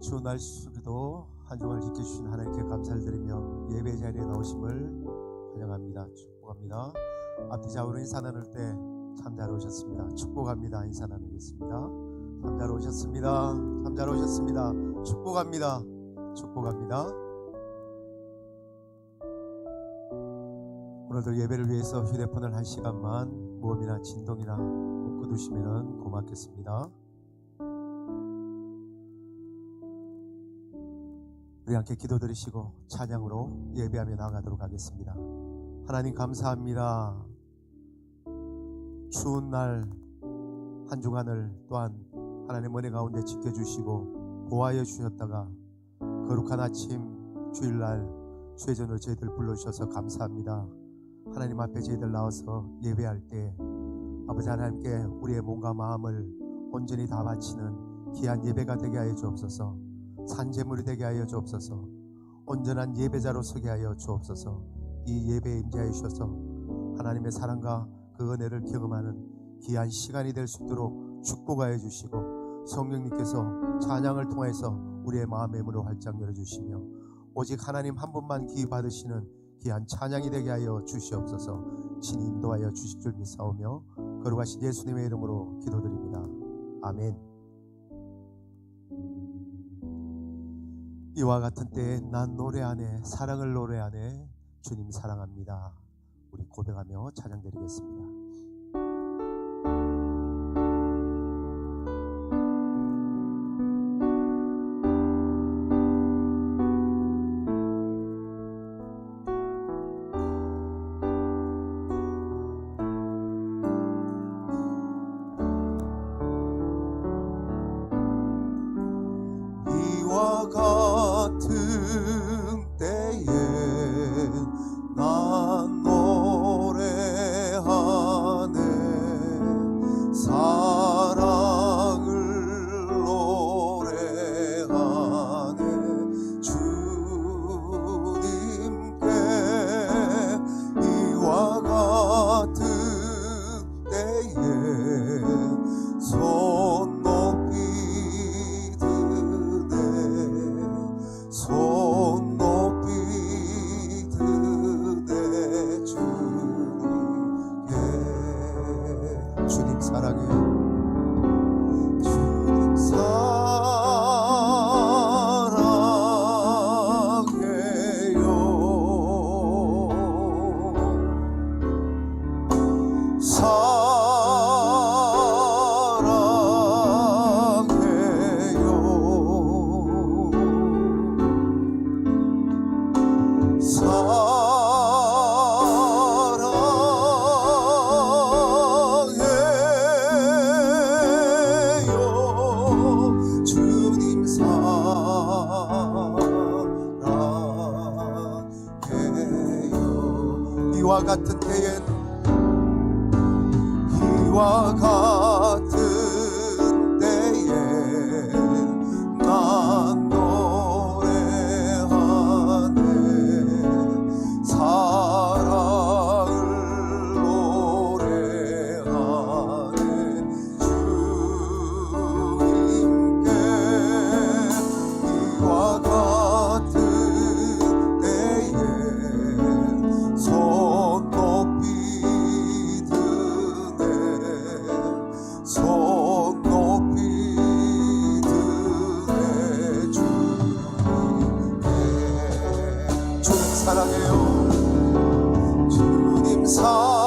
추운 날 속에도 한 주간을 지켜주신 하나님께 감사를 드리며 예배 자리에 나오심을 환영합니다. 축복합니다. 앞뒤 좌우로 인사 나눌 때 참 잘 오셨습니다. 축복합니다. 인사 나누겠습니다. 참 잘 오셨습니다. 참 잘 오셨습니다. 축복합니다. 축복합니다. 오늘도 예배를 위해서 휴대폰을 1시간만 모음이나 진동이나 끄두시면 고맙겠습니다. 우리 함께 기도드리시고 찬양으로 예배하며 나아가도록 하겠습니다. 하나님 감사합니다. 추운 날 한 주간을 또한 하나님 은혜 가운데 지켜주시고 보호하여 주셨다가 거룩한 아침 주일날 주의 전으로 저희들 불러주셔서 감사합니다. 하나님 앞에 저희들 나와서 예배할 때 아버지 하나님께 우리의 몸과 마음을 온전히 다 바치는 귀한 예배가 되게 하여 주옵소서. 산제물이 되게 하여 주옵소서. 온전한 예배자로 서게 하여 주옵소서. 이 예배에 임재하여 주셔서 하나님의 사랑과 그 은혜를 경험하는 귀한 시간이 될 수 있도록 축복하여 주시고 성령님께서 찬양을 통해서 우리의 마음의 문을 활짝 열어주시며 오직 하나님 한 분만 기회 받으시는 귀한 찬양이 되게 하여 주시옵소서. 신이 인도하여 주실 줄 믿사오며 거룩하신 예수님의 이름으로 기도드립니다. 아멘. 이와 같은 때에 난 노래하네, 사랑을 노래하네, 주님 사랑합니다. 우리 고백하며 찬양드리겠습니다. 이와 같은 때에 난 노래하네, 사랑을 노래하네, 주님께 이와 같은 때에 손 높이 손 높이 드네 주님께. 주님 사랑해요. 주님 사랑해요. 주님 사랑해요. 이와 같은 때에 이와 같은 때에 난 노래하네, 사랑을 노래하네, 주님께 이와 같은 때에 손 높이 드네, 손 높이 드네 주님께. 주님 사랑해요. 주님 사랑해요.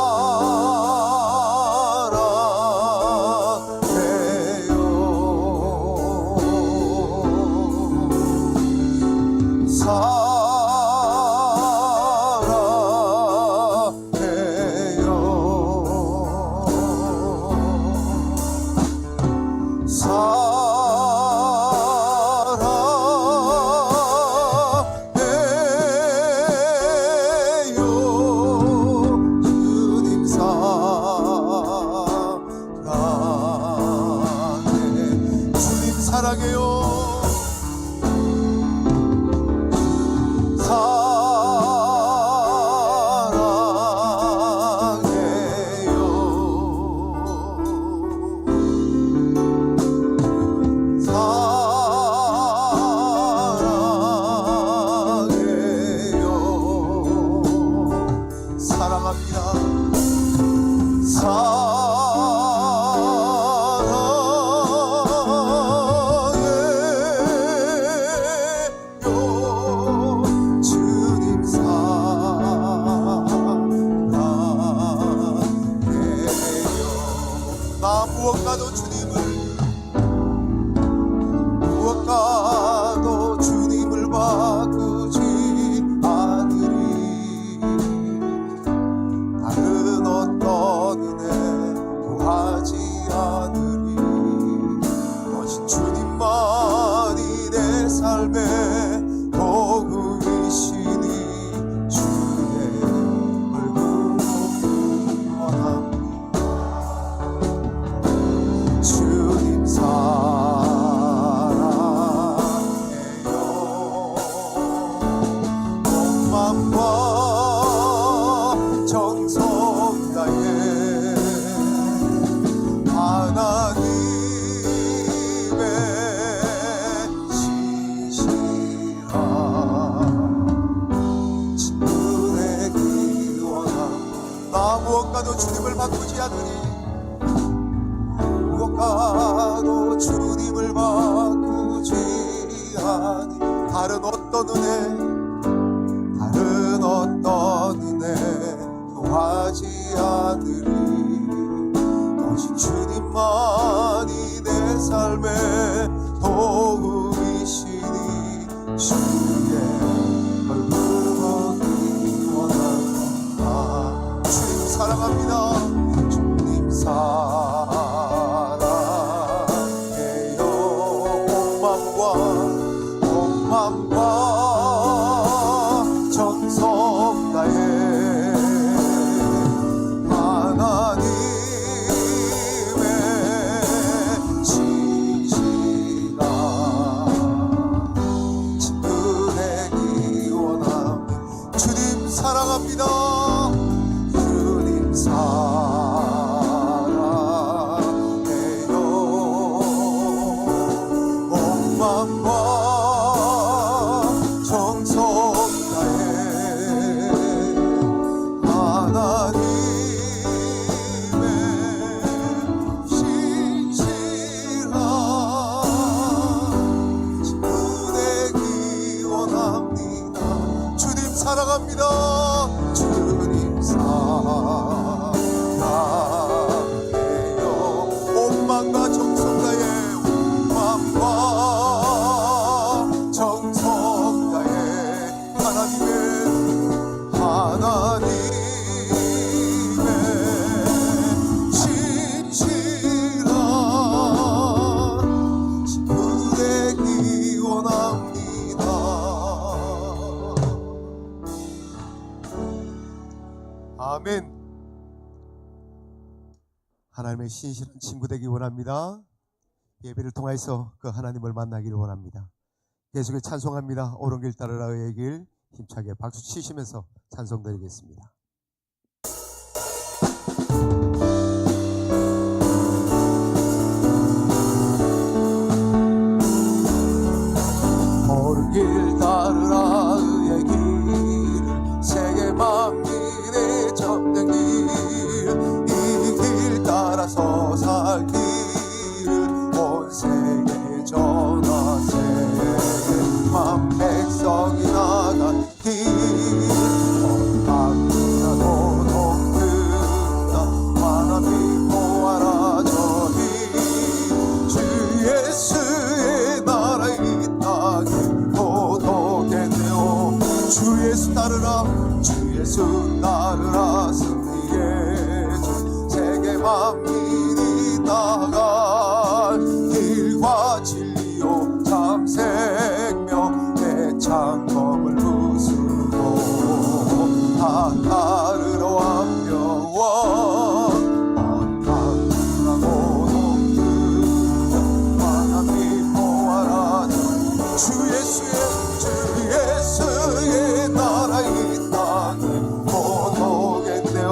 사랑해요. 주님을, 무엇과도 주님을 바꾸지 않으리. 다른 어떤 은혜 구하지 않으리. 오직 주님만이 내 삶의 도구이시니 주의 얼굴 보기 원합니다. 주님 사랑해요. 몸만과 정성 다해 하나님의 신실한 친구의 기원함. 나 무엇과도 주님을 바꾸지 않으니, 무엇과도 주님을 바꾸지 않으니. 다른 어떤 은혜, 다른 어떤 은혜 구하지 않으리. 오직 주님만이 내 삶의 도움이시니 주의 얼굴 보기 원합니다. 주님 사랑합니다. 주님 사랑해요. 온 맘과 정성 다해 하나님의 신실한 친구 되기 원합니다. 주님 사랑합니다. 주님 사랑해요. 온 맘과 정성 다해 하나님의 신실한 친구 되기 원합니다. 주님 사랑합니다. 주님 사랑해요. 온 맘과 정성 다해, 온 맘과 정성 다해 하나님의 신실한 친구 되기 원합니다. 아멘. 하나님의 신실한 친구 되기 원합니다. 예배를 통해서 그 하나님을 만나기를 원합니다. 계속해 찬송합니다. 오른 길 따르라 의의 길. 힘차게 박수 치시면서 찬송 드리겠습니다. 오른 길 따르라 의의 길을, 세계 만민의 참된 길, 이 길 따라서 살 길을 온 세계에 전하세. 만 백성이 나간 길, 바꾸나도 높은다. 하나님 보아라 저기 주 예수의 나라 이 땅에 도덕했네요. 주 예수 따르라, 주 예수 따르라. 승리의 주, 세계 만민이 나갈 길과 진리요 참 생명, 내 창검을 부수고 다 따르러 왔며와. 언당하고 높은 하나님 보아라 주 예수의 나라 이 땅에 고독했네요.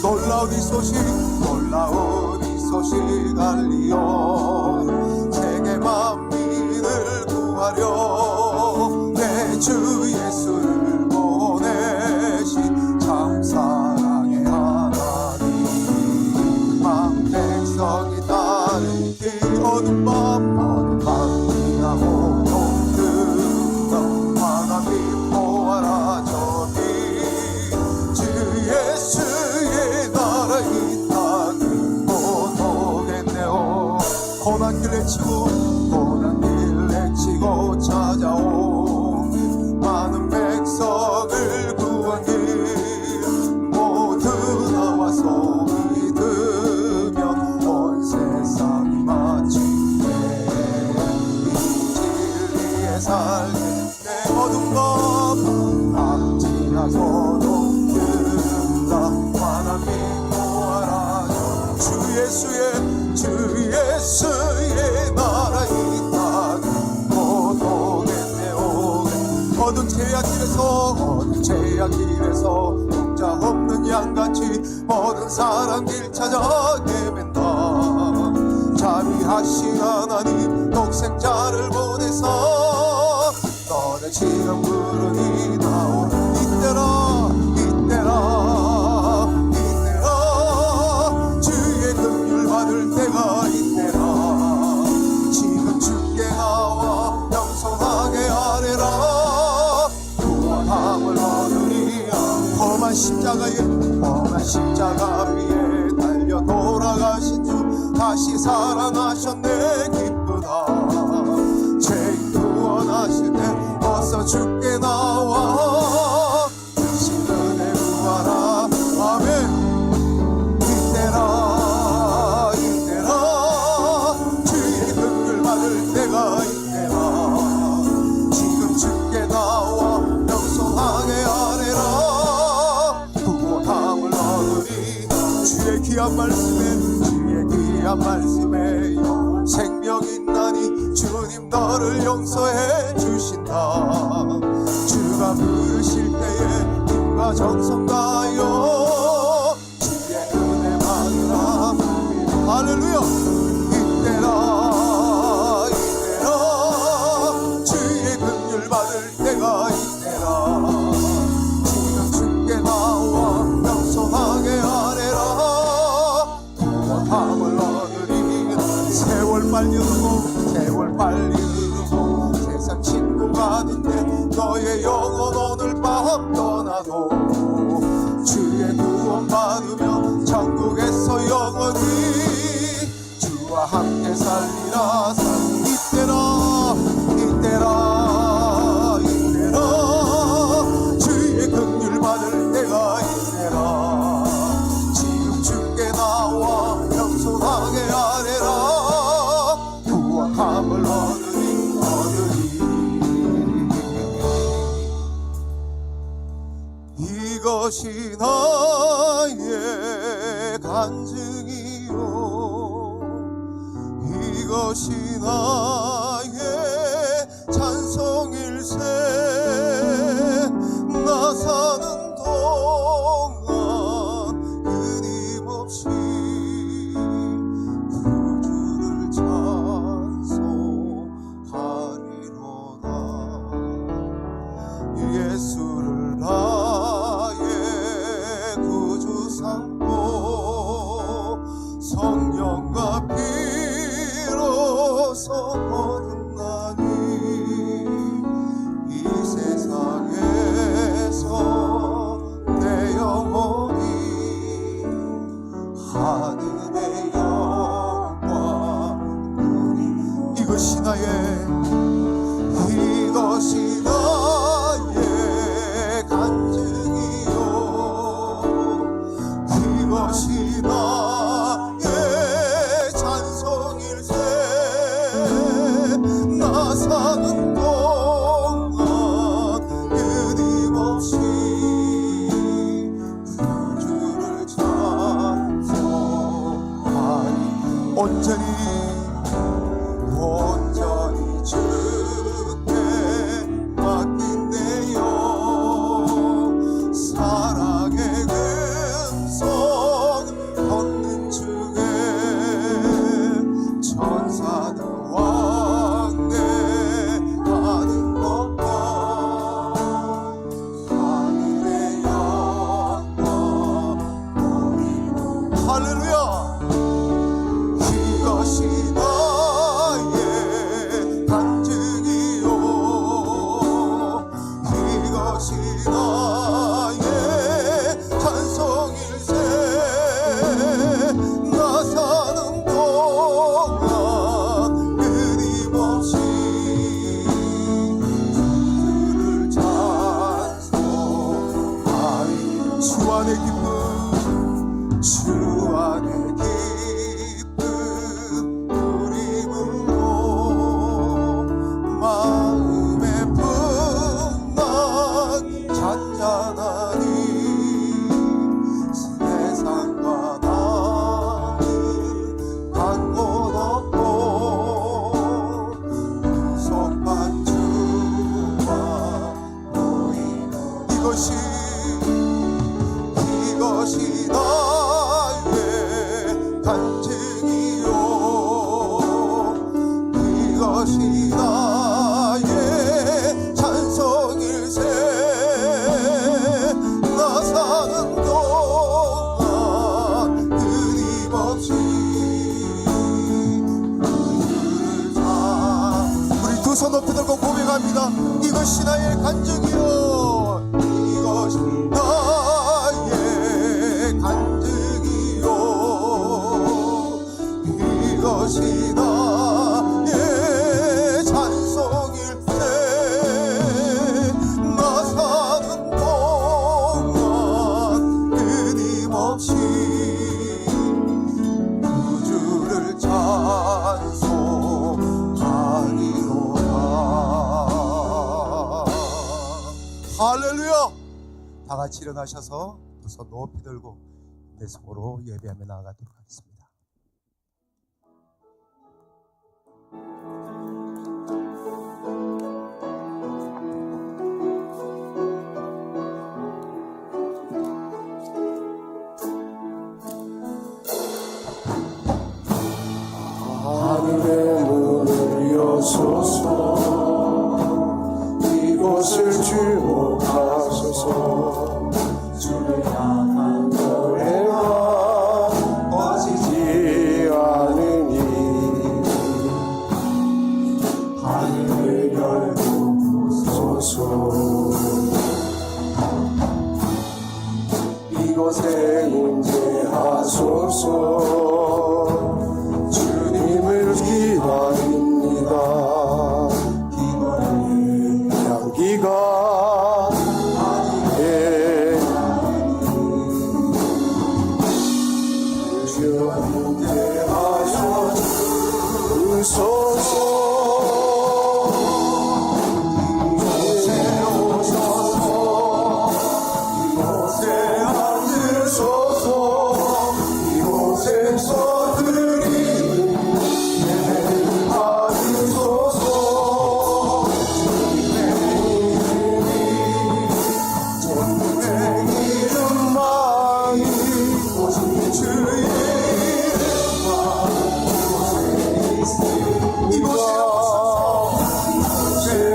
놀라운 이 소식, 놀라운 이 소식 알리오. 세계 만민을 구하려 내 주 예수를 보내신 참 사랑의 하나님. 만 백성이 따른 길, 어둠 밤 지나고 동등다. 하나님 보아라 저기 주 예수의 나라 이 땅에 고독했네요. 고난길 내치고 찾아온 많은 백성을 구한 길 모두 나와서 믿으면 온 세상이 마침내 진리에 살게 내 모든 법 지나서도 들은다 환한 믿고 알아줘 주 예수의 나라 있다는 못 오겠네 오겠네 어두운 제약길에서 목자 없는 양같이 모든 사람 길 찾아 헤맨다 자비하신 하나님 독생자를 보내서 너는 지금 부르니 나오 이때라 주의 긍휼 받을 때가 이때라 지금 주께 나와 영성하게 아뢰라 구원함을 얻으리 험한 십자가 위에 달려 돌아가신 주 다시 살아나셨네 기쁘다 죄인 구원하실 때 어서 주께 나와 주신 은혜 구하라 아멘 이때라 주의 긍휼 받을 때가 이때라 지금 주께 나와 영성하게 아뢰라 구원함을 얻으리 주의 귀한 말씀에 생명 있나니 주님 너를 용서해 주신다 주가 부르실 때에 힘과 정성 다하여 주의 은혜 받으라 할렐루야 이때라 주의 긍휼 받을 때가 이때라 지금 주께 나와 영성하게 아뢰라 구원함을 얻으리 세월 빨리 흐르고 세상 친구가 아닌데 너의 영혼 오늘 밤 떠나도 주의 구원 받으며 천국에서 영원히 주와 함께 살리라 이때라 주의 긍휼 받을 때가 이때라 지금 주께 나와 영손하게 아뢰라 구원함을 얻으리 이것이 나의 간증이요 이것이 나의 찬송일세 나 사는 동안 끊임없이 구주를 찬송하리로다 예수를 나의 구주 삼고 성령과 피로서 거듭나니 이 세상에서 내 영혼이 하늘의 영광 누리 이것이 나의 간증이요 이것이 나의 찬송일세 나 사는 동안 끊임없이 구주를 찬송하니 온전히 주께 맡긴 내 영 사랑의 금손 걷는 중에 천사들 왕래 하는 것과 하늘의 영광 보이고 할렐루야 이것이 나의 간증이요 이것이 나의 찬송일세 나 사는 동안 찬양합니다. 이것이 나의 간증이요, 이것이 나의 간증이요, 이것이 나의 찬송일세. 나 사는 동안 끊임없이 주를 찬송하리로다. 할렐루야. 다 같이 일어나셔서 두 손 높이 들고 내 손으로 예배하며 나아가도록 하겠습니다. 하늘의 문을 여소서, 이곳을 주목하소서. 주를 향한 노래가 꺼지지 않으니 하늘을 열고 부소서. 이곳에 문제하소서. 주님을 기다립니다. 기도의 향기가 아니에 주여 함께하여 주소서. 이곳에 오셔서 이곳에 앉으소서. 이곳에서 드리는 예배를 받으소서. 주님의 이름만이 오직 주의 이름만 이곳에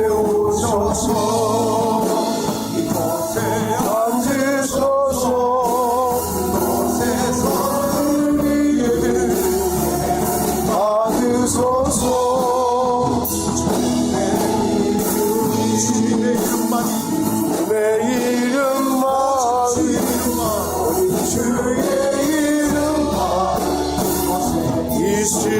오셔서 이곳에 앉으소서. 이곳에서 예배를 받으소서. 주님의 이름만이 주의 이름만이 주의 이름만 있습니다.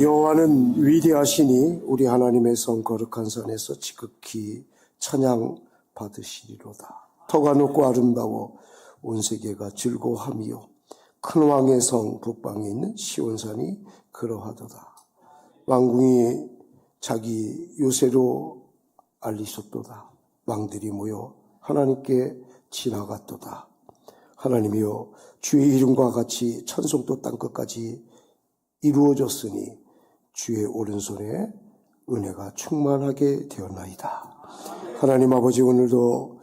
여호와는 위대하시니 우리 하나님의 성 거룩한 산에서 지극히 찬양 받으시리로다. 터가 높고 아름다워 온 세계가 즐거워하며 큰 왕의 성 북방에 있는 시온산이 그러하도다. 왕궁이 자기 요새로 알리셨도다. 왕들이 모여 하나님께 지나갔도다. 하나님이여, 주의 이름과 같이 찬송도 땅끝까지 이루어졌으니 주의 오른손에 은혜가 충만하게 되었나이다. 하나님 아버지, 오늘도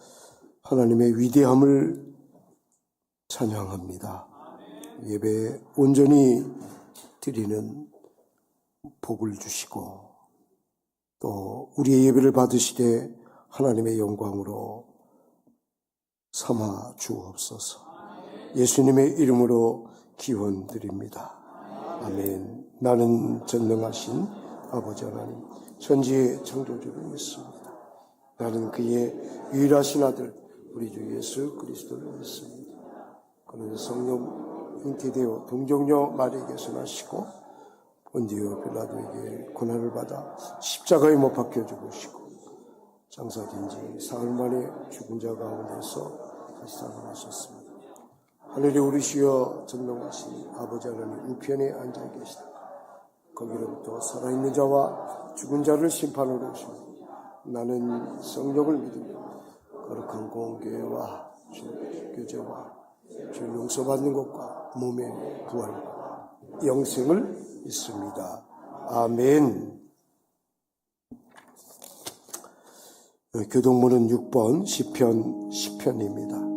하나님의 위대함을 찬양합니다. 예배 온전히 드리는 복을 주시고 또 우리의 예배를 받으시되 하나님의 영광으로 삼아 주옵소서. 예수님의 이름으로 기원드립니다. 아멘. 나는 전능하신 아버지 하나님, 천지의 창조주를 믿습니다. 나는 그의 유일하신 아들 우리 주 예수 그리스도를 믿습니다. 그는 성령 잉태되어 동정녀 마리아에게서 나시고 본디오 빌라도에게 고난을 받아 십자가에 못 박혀 죽으시고 장사된 지 사흘 만에 죽은 자 가운데서 다시 살아나셨습니다. 하늘에 오르시어 전능하신 아버지 하나님 우편에 앉아 계시다. 거기로부터 살아있는 자와 죽은 자를 심판하러 오십니다. 나는 성령을 믿으며 거룩한 공교회와 주 교제와 주 용서받는 것과 몸의 부활과 영생을 믿습니다. 아멘. 교동문은 6번 시편 10편입니다.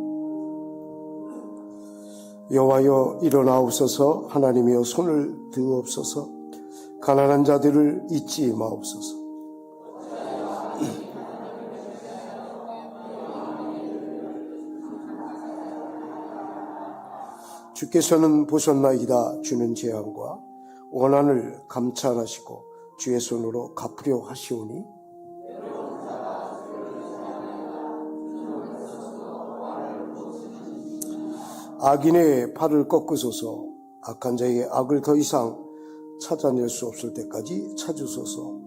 여호와여 일어나옵소서. 하나님이여 손을 드옵소서. 가난한 자들을 잊지 마옵소서. 주께서는 보셨나이다. 주는 재앙과 원한을 감찰하시고 주의 손으로 갚으려 하시오니 악인의 팔을 꺾으소서. 악한 자의 악을 더 이상 찾아낼 수 없을 때까지 찾으소서.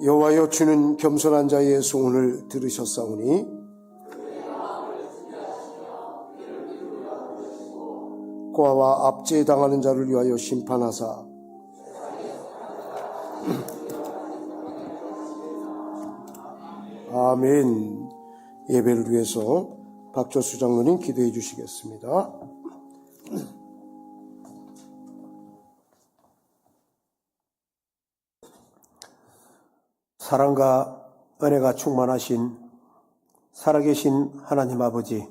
여호와여, 주는 겸손한 자의 소원을 들으셨사오니 고아와 압제당하는 자를 위하여 심판하사 아멘. 예배를 위해서 박조수 장로님 기도해 주시겠습니다. 사랑과 은혜가 충만하신 살아계신 하나님 아버지,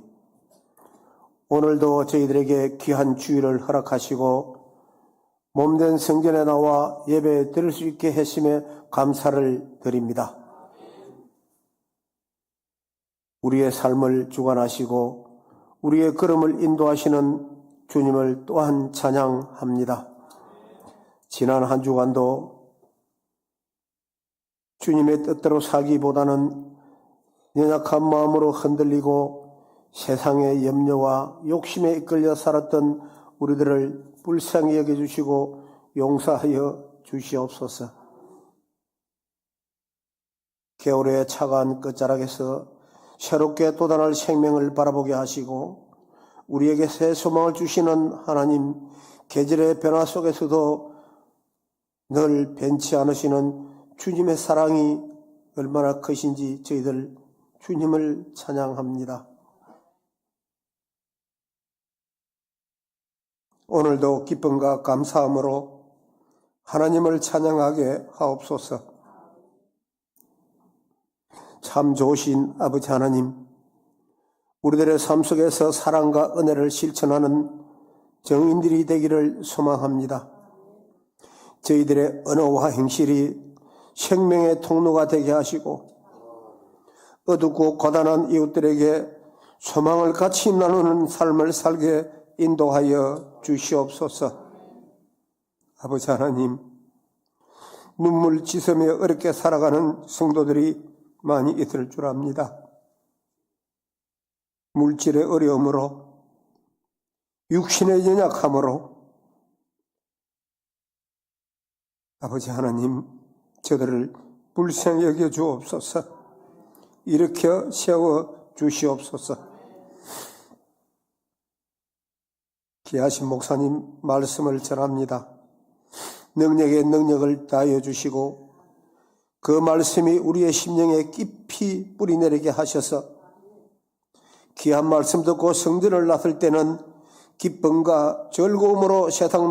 오늘도 저희들에게 귀한 주일을 허락하시고 몸된 성전에 나와 예배 드릴 수 있게 하심에 감사를 드립니다. 우리의 삶을 주관하시고 우리의 걸음을 인도하시는 주님을 또한 찬양합니다. 지난 한 주간도 주님의 뜻대로 살기보다는 연약한 마음으로 흔들리고 세상의 염려와 욕심에 이끌려 살았던 우리들을 불쌍히 여겨주시고 용서하여 주시옵소서. 겨울의 차가운 끝자락에서 새롭게 돋아날 생명을 바라보게 하시고 우리에게 새 소망을 주시는 하나님, 계절의 변화 속에서도 늘 변치 않으시는 주님의 사랑이 얼마나 크신지 저희들 주님을 찬양합니다. 오늘도 기쁨과 감사함으로 하나님을 찬양하게 하옵소서. 참 좋으신 아버지 하나님, 우리들의 삶 속에서 사랑과 은혜를 실천하는 정인들이 되기를 소망합니다. 저희들의 언어와 행실이 생명의 통로가 되게 하시고 어둡고 고단한 이웃들에게 소망을 같이 나누는 삶을 살게 인도하여 주시옵소서. 아버지 하나님, 눈물 지으며 어렵게 살아가는 성도들이 많이 있을 줄 압니다. 물질의 어려움으로, 육신의 연약함으로 아버지 하나님, 저들을 불쌍히 여겨 주옵소서. 일으켜 세워 주시옵소서. 귀하신 목사님 말씀을 전합니다. 능력에 능력을 다하여 주시고 그 말씀이 우리의 심령에 깊이 뿌리내리게 하셔서 귀한 말씀 듣고 성전을 나설 때는 기쁨과 즐거움으로 세상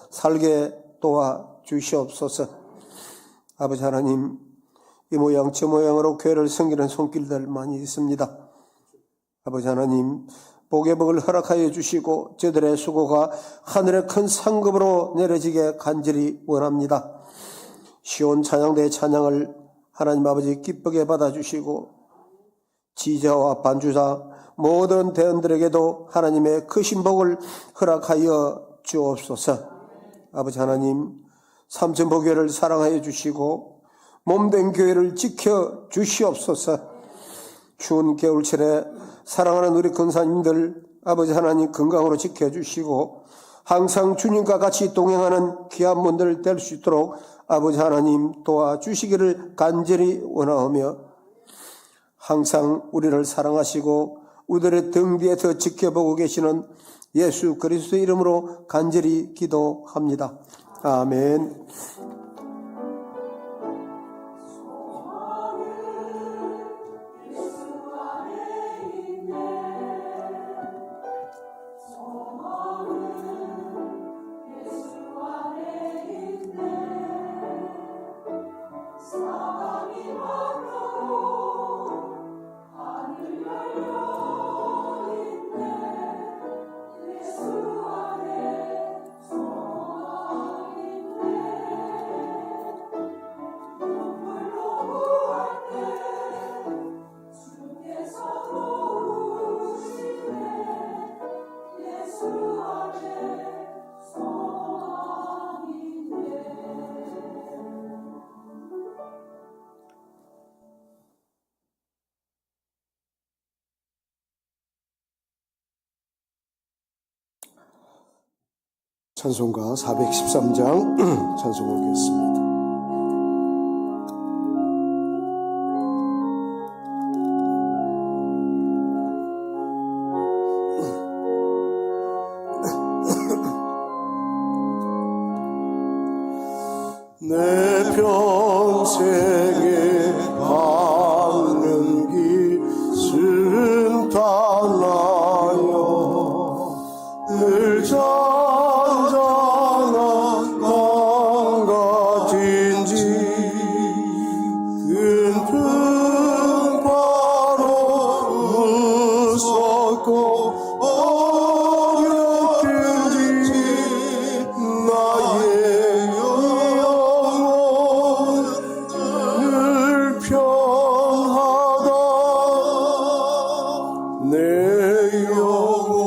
살게 도와주시옵소서. 아버지 하나님, 이 모양 저 모양으로 교회를 섬기는 손길들 많이 있습니다. 아버지 하나님, 복의 복을 허락하여 주시고 저들의 수고가 하늘의 큰 상급으로 내려지게 간절히 원합니다. 시온 찬양대의 찬양을 하나님 아버지 기쁘게 받아주시고 지자와 반주자 모든 대원들에게도 하나님의 크신 복을 허락하여 주옵소서. 아버지 하나님, 삼천포교회를 사랑하여 주시고 몸된 교회를 지켜 주시옵소서. 추운 겨울철에 사랑하는 우리 권사님들 아버지 하나님 건강으로 지켜주시고 항상 주님과 같이 동행하는 귀한 분들 될 수 있도록 아버지 하나님 도와주시기를 간절히 원하오며 항상 우리를 사랑하시고 우리들의 등 뒤에서 지켜보고 계시는 예수 그리스도의 이름으로 간절히 기도합니다. 아멘. 주께서 찬송가 413장 찬송 옮겼습니다. 내 평생에 가는 길 순탄하여 늘 잔잔한 강 같은지 큰 풍파로 무섭고 어렵든지 나의 평하다 내 영혼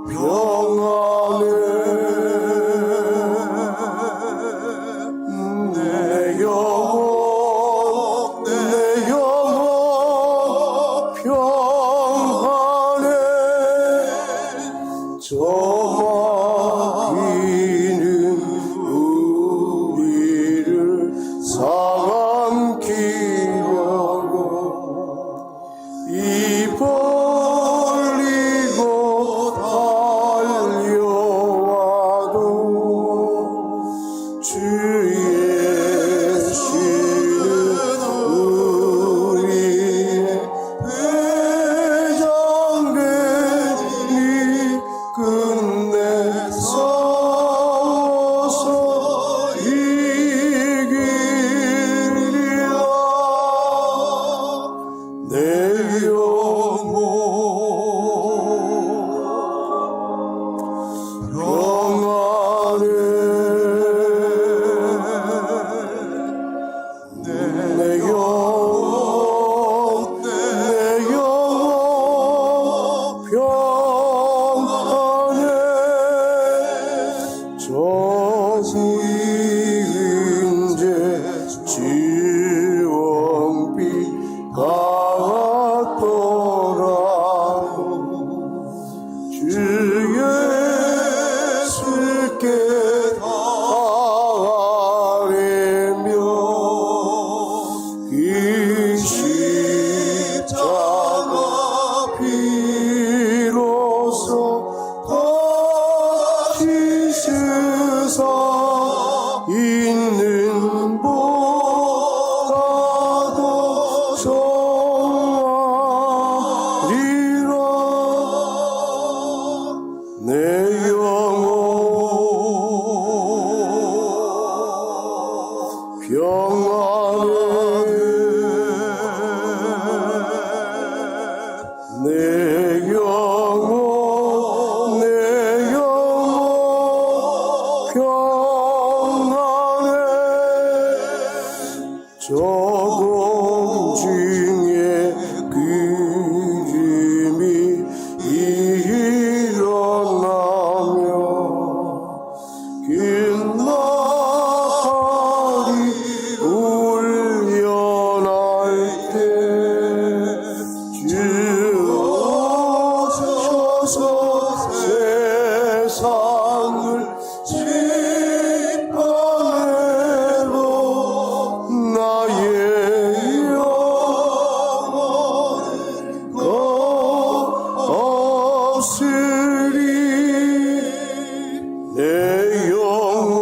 평안해 내 영혼 평안해 저 마귀는 우리를 삼키려고 입 벌리고 달려와도 주 예수는 우리의 대장되니 끝내 싸워서 이기리라 내 영혼 평안해 내 영혼 평안해 저 구인제 지원비 같더라도 주 예수께 아뢰며 이 십자가 비로소 다시 세상 있는 보라도 정하리라 내 영혼 평안해 내 영혼 평안해 조금 중에 그림이 일어나며 길나리 울려날 때 주 오셔서 세상을 짓밟아내고 나의 영혼을 거스리 내 영혼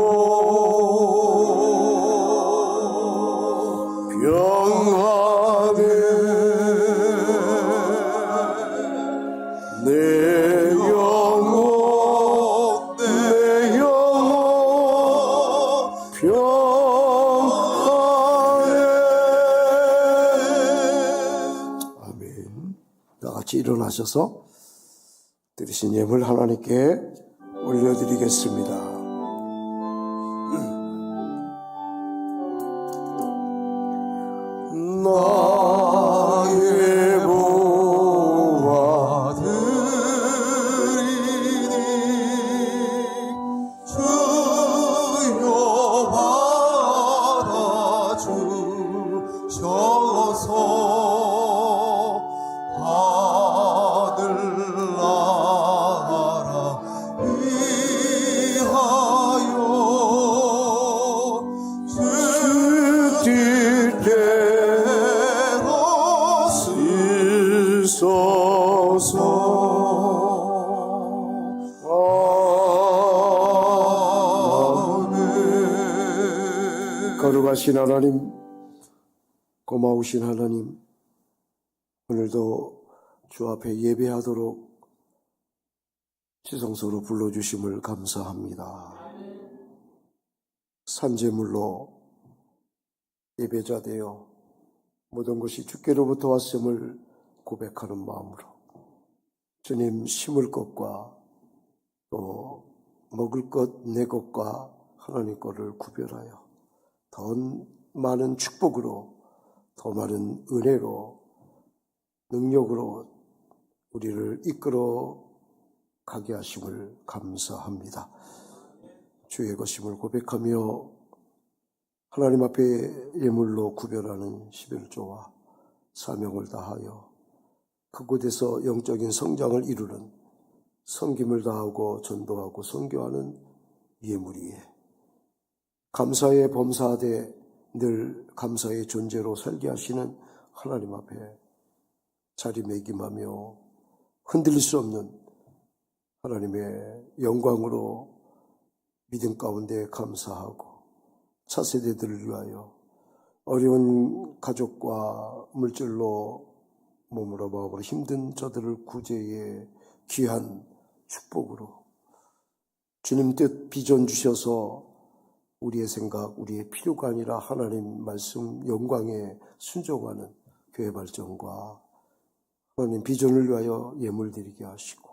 평안해 내 영혼 평안해 아멘. 다 같이 일어나셔서 드리신 예물 하나님께 올려드리겠습니다. 나의 보화 드리니 주여 받아주셔서 하늘나라 거룩하신 하나님, 고마우신 하나님, 오늘도 주 앞에 예배하도록 지성소로 불러주심을 감사합니다. 산재물로 예배자 되어 모든 것이 주께로부터 왔음을 고백하는 마음으로 주님 심을 것과 또 먹을 것, 내 것과 하나님 것을 구별하여 더 많은 축복으로, 더 많은 은혜로, 능력으로 우리를 이끌어 가게 하심을 감사합니다. 주의 것임을 고백하며 하나님 앞에 예물로 구별하는 11조와 사명을 다하여 그곳에서 영적인 성장을 이루는 섬김을 다하고 전도하고 선교하는 예물이에 감사에 범사하되 늘 감사의 존재로 살게 하시는 하나님 앞에 자리매김하며 흔들릴 수 없는 하나님의 영광으로 믿음 가운데 감사하고 차세대들을 위하여 어려운 가족과 물질로 몸으로 마음으로 힘든 저들을 구제의 귀한 축복으로 주님 뜻 비전 주셔서 우리의 생각, 우리의 필요가 아니라 하나님 말씀 영광에 순종하는 교회 발전과 하나님 비전을 위하여 예물 드리게 하시고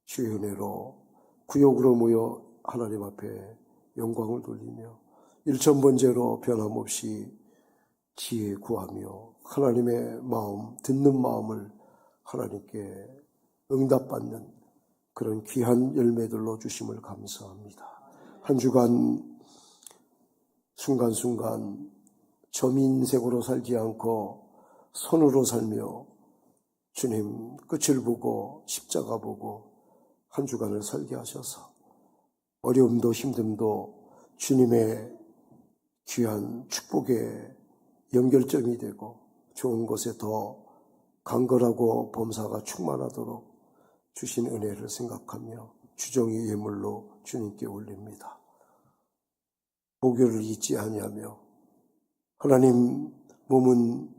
주의 은혜로 구역으로 모여 하나님 앞에 영광을 돌리며 일천번제로 변함없이 지혜 구하며 하나님의 마음, 듣는 마음을 하나님께 응답받는 그런 귀한 열매들로 주심을 감사합니다. 한 주간 순간순간 점인색으로 살지 않고 선으로 살며 주님 끝을 보고 십자가 보고 한 주간을 살게 하셔서 어려움도 힘듦도 주님의 귀한 축복의 연결점이 되고 좋은 것에 더 간절하고 범사가 충만하도록 주신 은혜를 생각하며 주정의 예물로 주님께 올립니다. 보교를 잊지 아니하며 하나님 몸은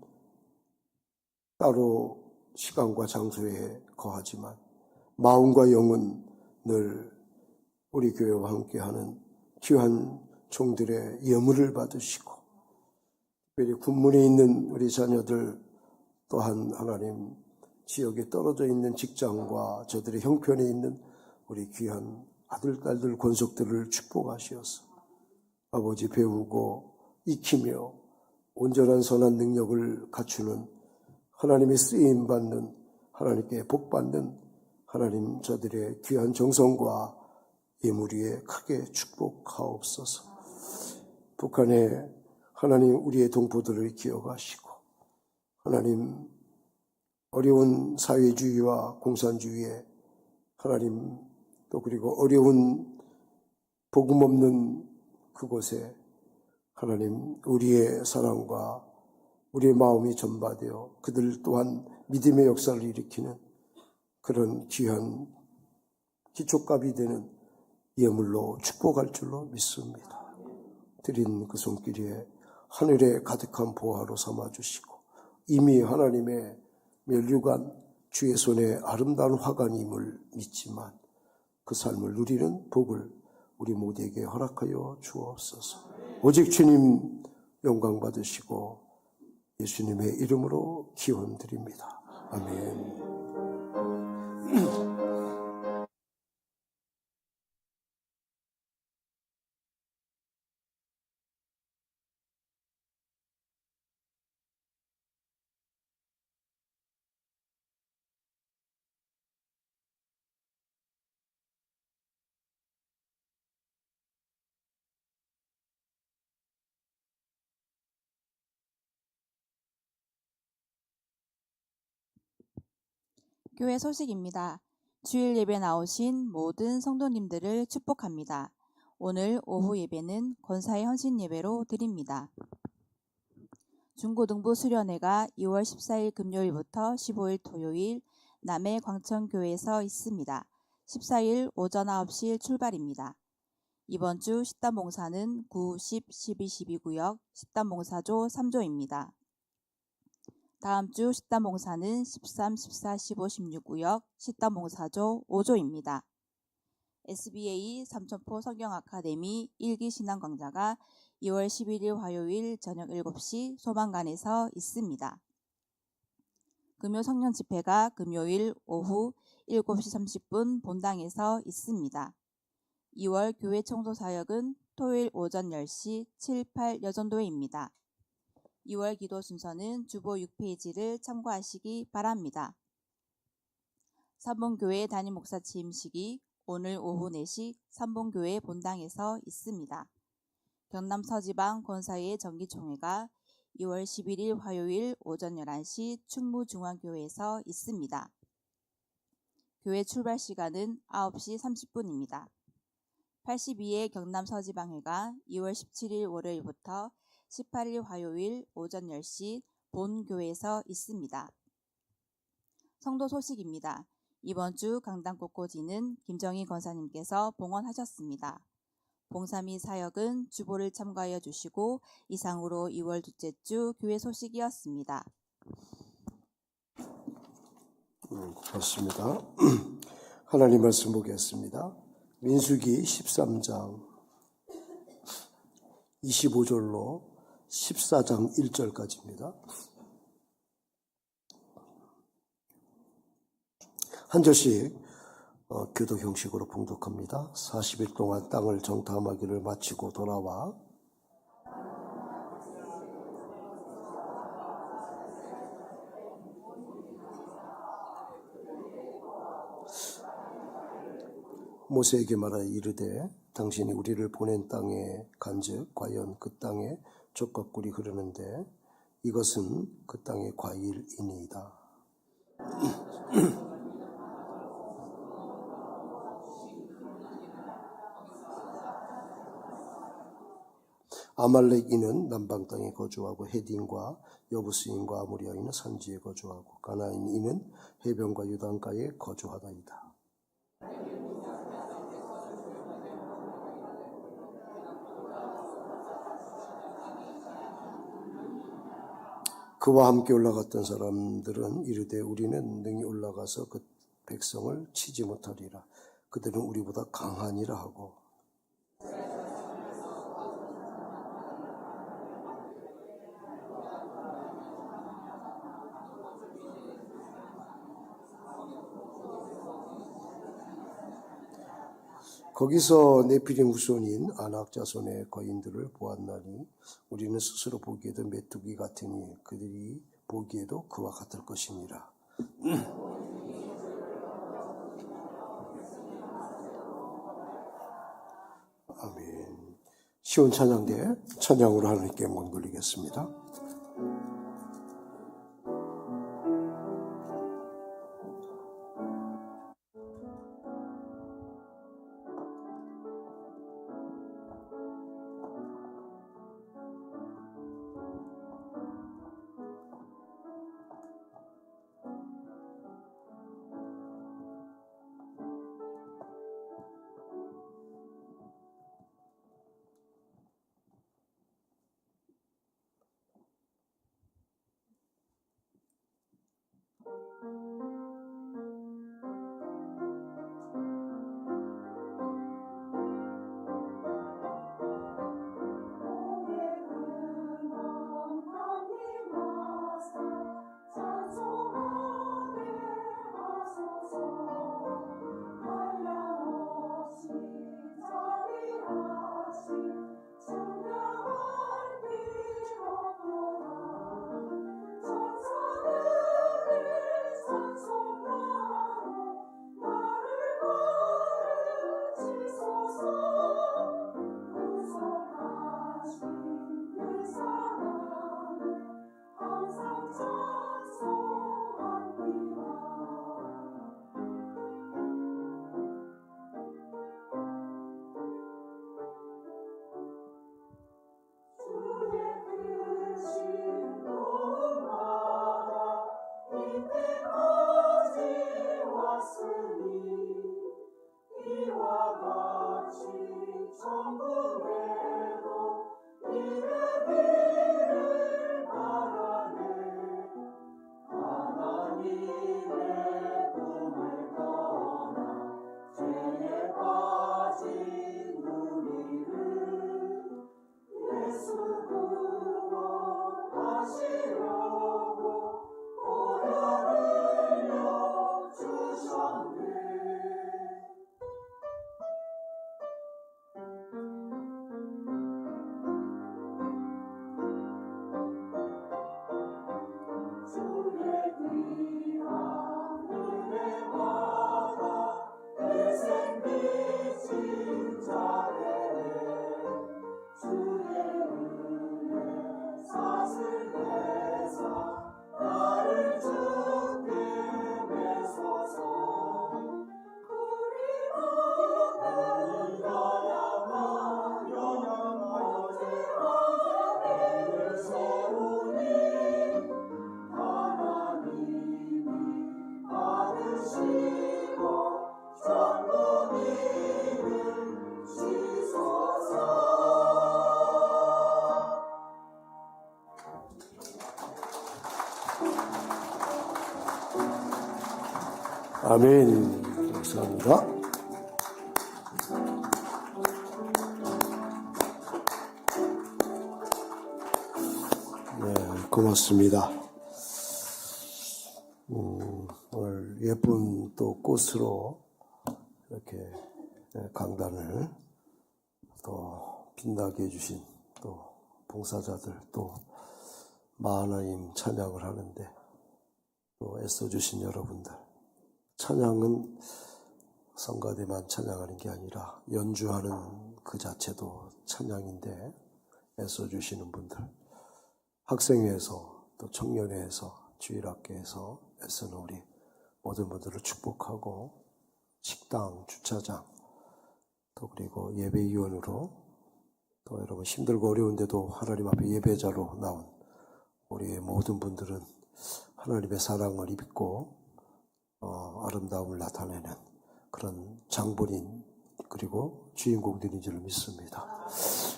따로 시간과 장소에 거하지만 마음과 영은 늘 우리 교회와 함께하는 귀한 종들의 예물을 받으시고 특별히 군문에 있는 우리 자녀들 또한 하나님 지역에 떨어져 있는 직장과 저들의 형편에 있는 우리 귀한 아들, 딸들, 권속들을 축복하시어서 아버지 배우고 익히며 온전한 선한 능력을 갖추는 하나님의 쓰임받는 하나님께 복받는 하나님 저들의 귀한 정성과 예물 위에 크게 축복하옵소서. 북한에 하나님 우리의 동포들을 기억하시고 하나님 어려운 사회주의와 공산주의에 하나님 또 그리고 어려운 복음 없는 그곳에 하나님 우리의 사랑과 우리의 마음이 전파되어 그들 또한 믿음의 역사를 일으키는 그런 귀한 기초값이 되는 예물로 축복할 줄로 믿습니다. 드린 그 손길에 하늘에 가득한 보화로 삼아주시고 이미 하나님의 멸류관 주의 손에 아름다운 화관임을 믿지만 그 삶을 누리는 복을 우리 모두에게 허락하여 주옵소서. 오직 주님 영광 받으시고 예수님의 이름으로 기원드립니다. 아멘. 교회 소식입니다. 주일 예배 나오신 모든 성도님들을 축복합니다. 오늘 오후 예배는 권사의 헌신 예배로 드립니다. 중고등부 수련회가 2월 14일 금요일부터 15일 토요일 남해 광천교회에서 있습니다. 14일 오전 9시 출발입니다. 이번 주 10단 봉사는 9, 10, 12, 12구역 10단 봉사조 3조입니다. 다음 주 10단 봉사는 13, 14, 15, 16구역 10단 봉사조 5조입니다. SBA 삼천포 성경 아카데미 1기 신앙 강좌가 2월 11일 화요일 저녁 7시 소망관에서 있습니다. 금요 성령 집회가 금요일 오후 7시 30분 본당에서 있습니다. 2월 교회 청소 사역은 토요일 오전 10시 7, 8 여전도회입니다. 2월 기도 순서는 주보 6페이지를 참고하시기 바랍니다. 삼봉교회 담임 목사 취임식이 오늘 오후 4시 삼봉교회 본당에서 있습니다. 경남 서지방 권사회 정기총회가 2월 11일 화요일 오전 11시 충무중앙교회에서 있습니다. 교회 출발 시간은 9시 30분입니다. 82회 경남 서지방회가 2월 17일 월요일부터 18일 화요일 오전 10시 본교회에서 있습니다. 성도 소식입니다. 이번 주 강당 꽃꽂이는 김정희 권사님께서 봉헌하셨습니다. 봉사 및 사역은 주보를 참고하여 주시고 이상으로 2월 둘째 주 교회 소식이었습니다. 고맙습니다. 하나님 말씀 보겠습니다. 민수기 13장 25절로 14장 1절까지입니다. 한 절씩 교도 형식으로 봉독합니다. 40일 동안 땅을 정탐하기를 마치고 돌아와 모세에게 말하여 이르되 당신이 우리를 보낸 땅에 간즉 과연 그 땅에 젖과 꿀이 흐르는데 이것은 그 땅의 과일이니이다. 아말렉인은 남방 땅에 거주하고 헤딘과 여부스인과 아모리아인은 산지에 거주하고 가나안인은 해변과 유단가에 거주하다이다. 그와 함께 올라갔던 사람들은 이르되 우리는 능히 올라가서 그 백성을 치지 못하리라. 그들은 우리보다 강하니라 하고 거기서 네피림 후손인 아낙 자손의 거인들을 보았나니 우리는 스스로 보기에도 메뚜기 같으니 그들이 보기에도 그와 같을 것이니라. 아멘. 시온 찬양대 찬양으로 하나님께 목 돌리겠습니다. 아멘. 감사합니다. 네, 고맙습니다. 오늘 예쁜 또 꽃으로 이렇게 강단을 또 빛나게 해주신 또 봉사자들, 또 마하나임 찬양을 하는데 또 애써주신 여러분들, 찬양은 성가대만 찬양하는 게 아니라 연주하는 그 자체도 찬양인데 애써주시는 분들, 학생회에서 또 청년회에서 주일학교에서 애쓰는 우리 모든 분들을 축복하고, 식당, 주차장, 또 그리고 예배위원으로 또 여러분 힘들고 어려운데도 하나님 앞에 예배자로 나온 우리의 모든 분들은 하나님의 사랑을 입고 아름다움을 나타내는 그런 장본인 그리고 주인공들인 줄 믿습니다.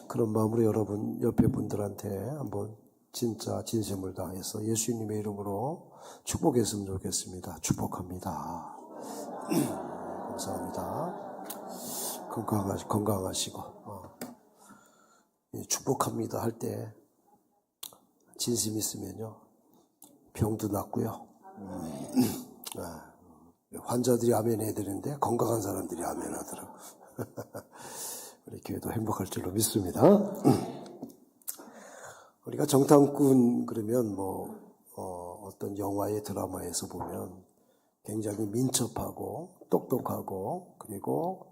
그런 마음으로 여러분 옆에 분들한테 한번 진짜 진심을 다해서 예수님의 이름으로 축복했으면 좋겠습니다. 축복합니다. 감사합니다. 건강하시고 축복합니다 할 때 진심 있으면요 병도 낫고요. 환자들이 아멘 해야 되는데 건강한 사람들이 아멘 하더라고요. 우리 교회도 행복할 줄로 믿습니다. 우리가 정탐꾼 그러면 어떤 영화의 드라마에서 보면 굉장히 민첩하고 똑똑하고 그리고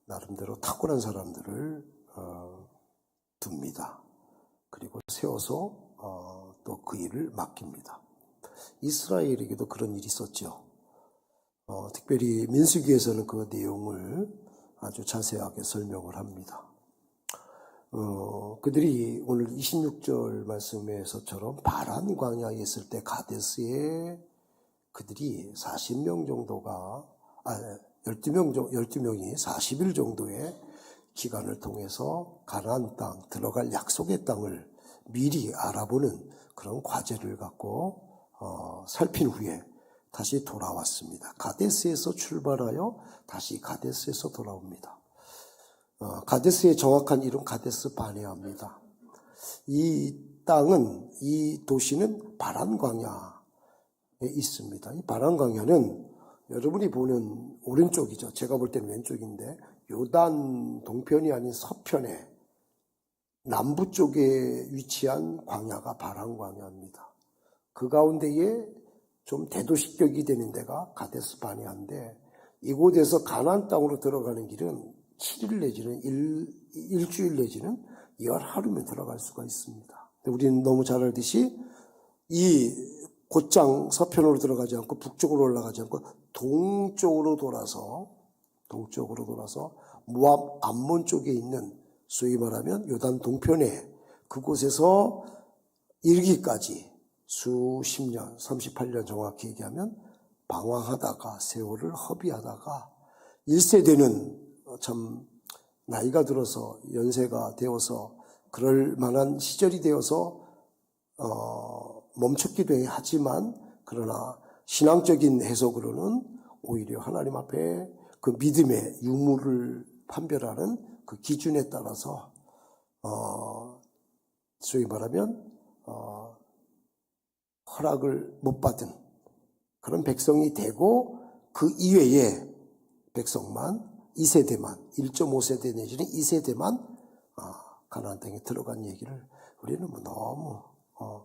나름대로 탁월한 사람들을 둡니다. 그리고 세워서 또 그 일을 맡깁니다. 이스라엘에게도 그런 일이 있었죠. 특별히 민수기에서는 그 내용을 아주 자세하게 설명을 합니다. 그들이 오늘 26절 말씀에서처럼 바란 광야에 있을 때 가데스에 그들이 40명 정도가 12명이 40일 정도의 기간을 통해서 가나안 땅, 들어갈 약속의 땅을 미리 알아보는 그런 과제를 갖고 살핀 후에 다시 돌아왔습니다. 가데스에서 출발하여 다시 가데스에서 돌아옵니다. 가데스의 정확한 이름 가데스 바네아입니다. 이 땅은, 이 도시는 바란 광야에 있습니다. 이 바란 광야는 여러분이 보는 오른쪽이죠. 제가 볼 때는 왼쪽인데 요단 동편이 아닌 서편에 남부 쪽에 위치한 광야가 바란 광야입니다. 그 가운데에 좀 대도시격이 되는 데가 가데스 바네아인데 이곳에서 가나안 땅으로 들어가는 길은 7일 내지는 일주일 내지는 열하루면 들어갈 수가 있습니다. 우리는 너무 잘 알듯이 이 곧장 서편으로 들어가지 않고 북쪽으로 올라가지 않고 동쪽으로 돌아서 모압 암몬 쪽에 있는 소위 말하면 요단 동편에 그곳에서 이르기까지 수십 년, 38년 정확히 얘기하면 방황하다가 세월을 허비하다가 1세대는 참 나이가 들어서 연세가 되어서 그럴 만한 시절이 되어서 멈췄기도 하지만 그러나 신앙적인 해석으로는 오히려 하나님 앞에 그 믿음의 유무를 판별하는 그 기준에 따라서 소위 말하면 허락을 못 받은 그런 백성이 되고 그 이외의 백성만 2세대만 1.5세대 내지는 2세대만 가나안 땅에 들어간 얘기를 우리는 너무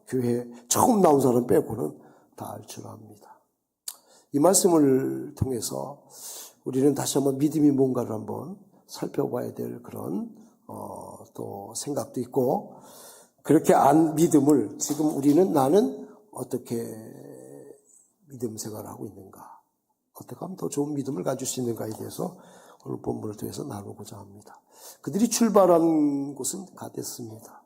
교회 처음 나온 사람 빼고는 다 알 줄 압니다. 이 말씀을 통해서 우리는 다시 한번 믿음이 뭔가를 한번 살펴봐야 될 그런 또 생각도 있고 그렇게 안 믿음을 지금 나는 어떻게 믿음 생활을 하고 있는가 어떻게 하면 더 좋은 믿음을 가질 수 있는가에 대해서 오늘 본문을 통해서 나누고자 합니다. 그들이 출발한 곳은 가데스입니다.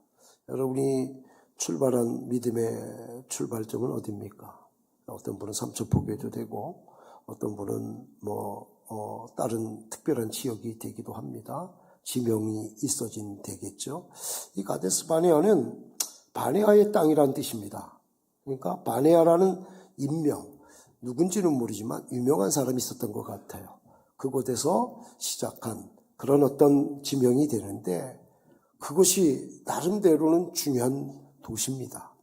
여러분이 출발한 믿음의 출발점은 어디입니까? 어떤 분은 삼천포교회도 되고 어떤 분은 다른 특별한 지역이 되기도 합니다. 지명이 있어진 되겠죠. 이 가데스 바네아는 바네아의 땅이라는 뜻입니다. 그러니까 바네아라는 인명, 누군지는 모르지만 유명한 사람이 있었던 것 같아요. 그곳에서 시작한 그런 어떤 지명이 되는데 그것이 나름대로는 중요한 도시입니다.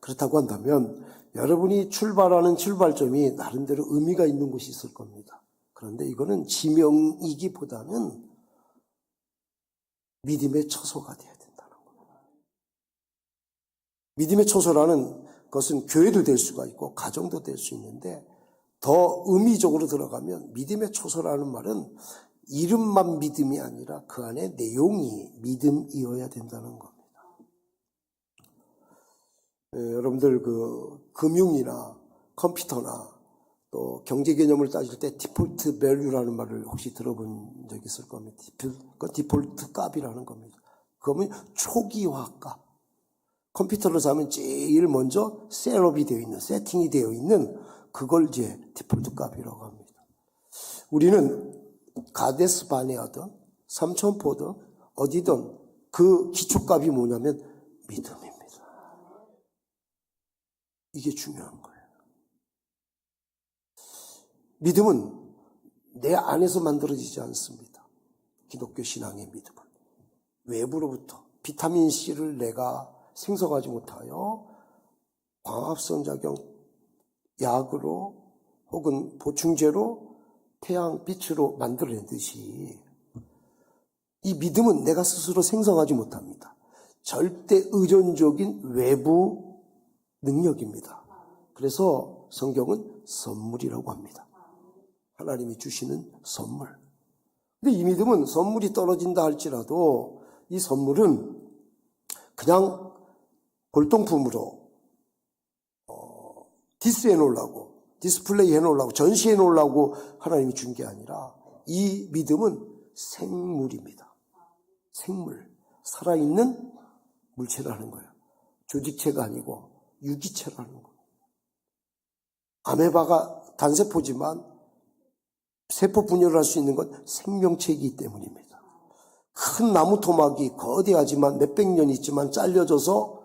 그렇다고 한다면 여러분이 출발하는 출발점이 나름대로 의미가 있는 곳이 있을 겁니다. 그런데 이거는 지명이기보다는 믿음의 처소가 되어야 된다는 겁니다. 믿음의 처소라는 것은 교회도 될 수가 있고 가정도 될 수 있는데 더 의미적으로 들어가면 믿음의 처소라는 말은 이름만 믿음이 아니라 그 안에 내용이 믿음이어야 된다는 겁니다. 여러분들 금융이나 컴퓨터나 또 경제 개념을 따질 때 디폴트 밸류라는 말을 혹시 들어본 적 있을 겁니다. 디폴트 값이라는 겁니다. 그러면 초기화 값. 컴퓨터를 사면 제일 먼저 셋업이 되어 있는, 세팅이 되어 있는 그걸 이제 디폴트 값이라고 합니다. 우리는 가데스 바네아든 삼천포든 어디든 그 기초값이 뭐냐면 믿음입니다. 이게 중요한 거예요. 믿음은 내 안에서 만들어지지 않습니다. 기독교 신앙의 믿음은 외부로부터 비타민C를 내가 생성하지 못하여 광합성작용 약으로 혹은 보충제로 태양빛으로 만들어내듯이 이 믿음은 내가 스스로 생성하지 못합니다. 절대 의존적인 외부 능력입니다. 그래서 성경은 선물이라고 합니다. 하나님이 주시는 선물. 근데 이 믿음은 선물이 떨어진다 할지라도 이 선물은 그냥 골동품으로 디스해 놓으려고, 디스플레이 해 놓으려고, 전시해 놓으려고 하나님이 준 게 아니라 이 믿음은 생물입니다. 생물. 살아있는 물체라는 거예요. 조직체가 아니고 유기체라는 거예요. 아메바가 단세포지만 세포 분열을 할 수 있는 건 생명체이기 때문입니다. 큰 나무 토막이 거대하지만 몇백 년 있지만 잘려져서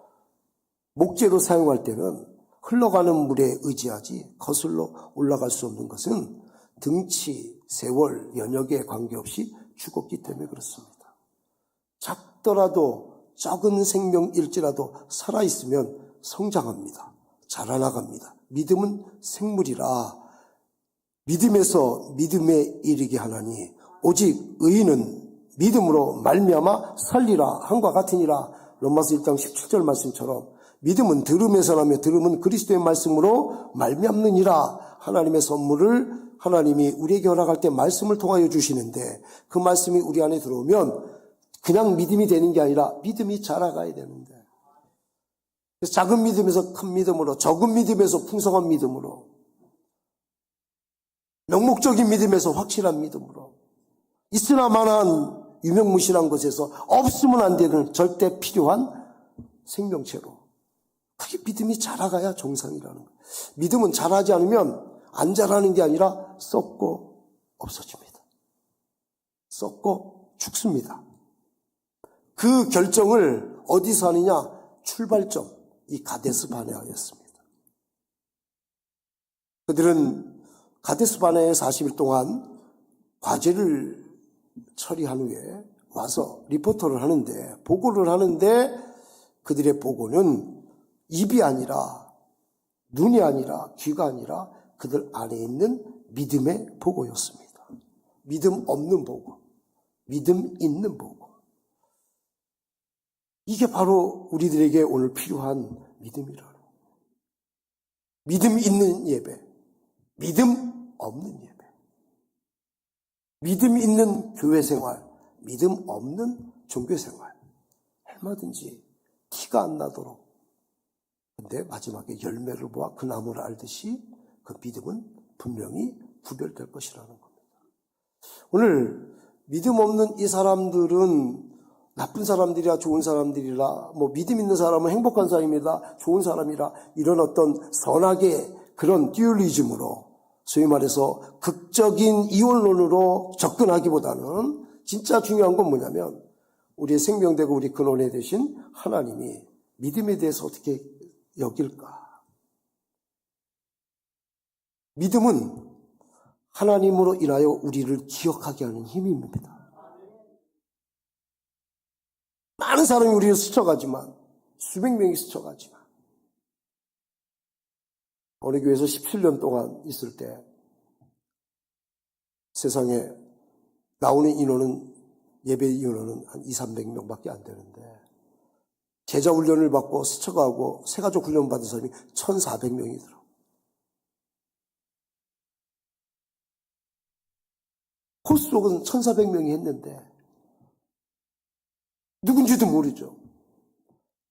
목재로 사용할 때는 흘러가는 물에 의지하지 거슬러 올라갈 수 없는 것은 등치, 세월, 연역에 관계없이 죽었기 때문에 그렇습니다. 작더라도 작은 생명일지라도 살아있으면 성장합니다. 자라나갑니다. 믿음은 생물이라 믿음에서 믿음에 이르게 하나니 오직 의인은 믿음으로 말미암아 살리라 함과 같으니라. 로마서 1장 17절 말씀처럼 믿음은 들음에서 나며 들음은 그리스도의 말씀으로 말미암느니라. 하나님의 선물을 하나님이 우리에게 허락할 때 말씀을 통하여 주시는데 그 말씀이 우리 안에 들어오면 그냥 믿음이 되는 게 아니라 믿음이 자라가야 되는데 그래서 작은 믿음에서 큰 믿음으로 적은 믿음에서 풍성한 믿음으로 명목적인 믿음에서 확실한 믿음으로 있으나마나한 유명무실한 것에서 없으면 안 되는 절대 필요한 생명체로 그게 믿음이 자라가야 정상이라는 거예요. 믿음은 자라지 않으면 안 자라는 게 아니라 썩고 없어집니다. 썩고 죽습니다. 그 결정을 어디서 하느냐? 출발점, 이 가데스 바네아였습니다. 그들은 가데스 바네아에 40일 동안 과제를 처리한 후에 와서 리포터를 하는데 보고를 하는데 그들의 보고는 입이 아니라 눈이 아니라 귀가 아니라 그들 안에 있는 믿음의 보고였습니다. 믿음 없는 보고, 믿음 있는 보고. 이게 바로 우리들에게 오늘 필요한 믿음이라는 거예요. 믿음 있는 예배, 믿음 없는 예배. 믿음 있는 교회 생활, 믿음 없는 종교 생활. 얼마든지 티가 안 나도록. 근데 마지막에 열매를 보아 그 나무를 알듯이 그 믿음은 분명히 구별될 것이라는 겁니다. 오늘 믿음 없는 이 사람들은 나쁜 사람들이라 좋은 사람들이라 뭐 믿음 있는 사람은 행복한 사람이다 좋은 사람이라 이런 어떤 선악의 그런 듀얼리즘으로 소위 말해서 극적인 이원론으로 접근하기보다는 진짜 중요한 건 뭐냐면 우리의 생명되고 우리 근원에 되신 하나님이 믿음에 대해서 어떻게 여길까? 믿음은 하나님으로 인하여 우리를 기억하게 하는 힘입니다. 많은 사람이 우리를 스쳐가지만, 수백 명이 스쳐가지만, 어느 교회에서 17년 동안 있을 때 세상에 나오는 인원은, 예배 인원은 한 200~300명밖에 안 되는데 제자 훈련을 받고 스쳐가고 새가족 훈련 받은 사람이 1,400명이더라고요. 코스록은 1,400명이 했는데 누군지도 모르죠.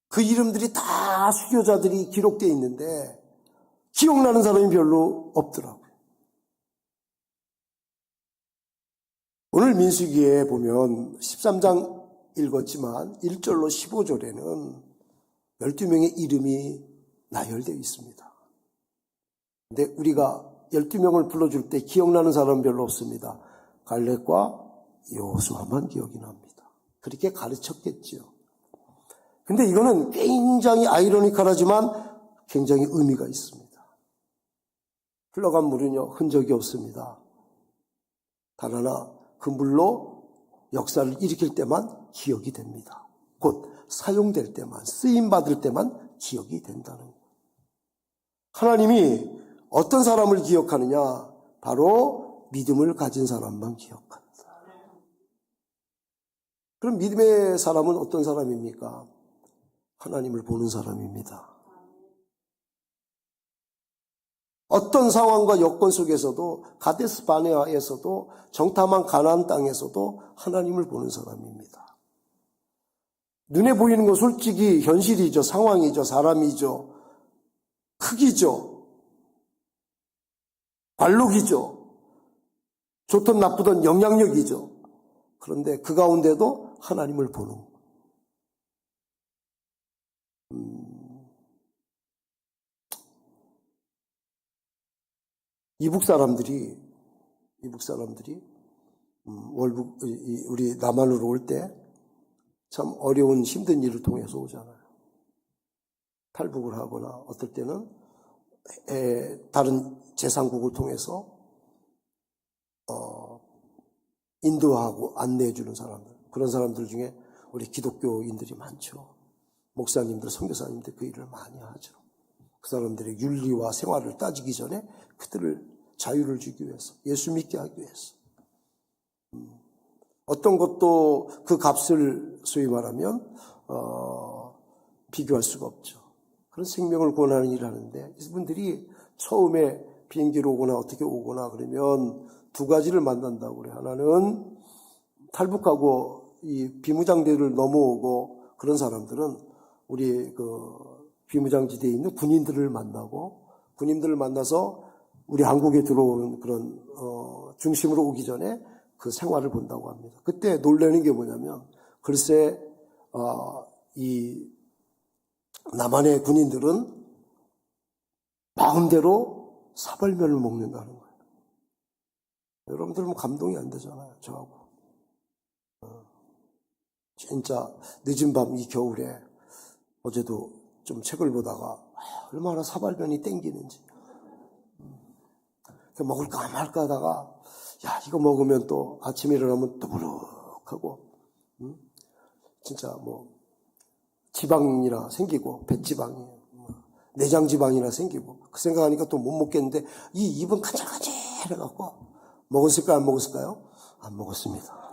그 이름들이 다 수교자들이 기록되어 있는데 기억나는 사람이 별로 없더라고요. 오늘 민수기에 보면 13장 읽었지만 1절로 15절에는 12명의 이름이 나열되어 있습니다. 근데 우리가 12명을 불러줄 때 기억나는 사람은 별로 없습니다. 갈렙과 여호수아만 기억이 납니다. 그렇게 가르쳤겠지요. 근데 이거는 굉장히 아이러니컬하지만 굉장히 의미가 있습니다. 흘러간 물은요, 흔적이 없습니다. 단 하나, 그 물로 역사를 일으킬 때만 기억이 됩니다. 곧 사용될 때만, 쓰임받을 때만 기억이 된다는 거예요. 하나님이 어떤 사람을 기억하느냐? 바로 믿음을 가진 사람만 기억합니다. 그럼 믿음의 사람은 어떤 사람입니까? 하나님을 보는 사람입니다. 어떤 상황과 여건 속에서도, 가데스 바네아에서도, 정탐한 가나안 땅에서도 하나님을 보는 사람입니다. 눈에 보이는 건 솔직히 현실이죠. 상황이죠. 사람이죠. 크기죠. 관록이죠. 좋든 나쁘든 영향력이죠. 그런데 그 가운데도 하나님을 보는 거예요. 이북 사람들이 월북 우리 남한으로 올 때 참 어려운 힘든 일을 통해서 오잖아요. 탈북을 하거나 어떨 때는 다른 제3국을 통해서 인도하고 안내해 주는 사람들, 그런 사람들 중에 우리 기독교인들이 많죠. 목사님들, 선교사님들 그 일을 많이 하죠. 그 사람들의 윤리와 생활을 따지기 전에 그들을 자유를 주기 위해서, 예수 믿게 하기 위해서. 어떤 것도 그 값을 소위 말하면 비교할 수가 없죠. 그런 생명을 구원하는 일을 하는데 이분들이 처음에 비행기로 오거나 어떻게 오거나 그러면 두 가지를 만난다고 그래요. 하나는 탈북하고 이 비무장지대를 넘어오고 그런 사람들은 우리 그 비무장지대에 있는 군인들을 만나고, 군인들을 만나서 우리 한국에 들어오는 그런 중심으로 오기 전에 그 생활을 본다고 합니다. 그때 놀라는 게 뭐냐면, 글쎄 이 남한의 군인들은 마음대로 사발면을 먹는다는 거예요. 여러분들은 감동이 안 되잖아요, 저하고. 진짜 늦은 밤 이 겨울에 어제도 좀 책을 보다가 얼마나 사발면이 땡기는지. 먹을까 말까 하다가 야, 이거 먹으면 또 아침에 일어나면 또부룩하고 진짜 뭐 지방이나 생기고, 뱃지방이, 내장지방이나 생기고, 그 생각하니까 또 못 먹겠는데 이 입은 간질간질해갖고 먹었을까요? 안 먹었을까요? 안 먹었습니다.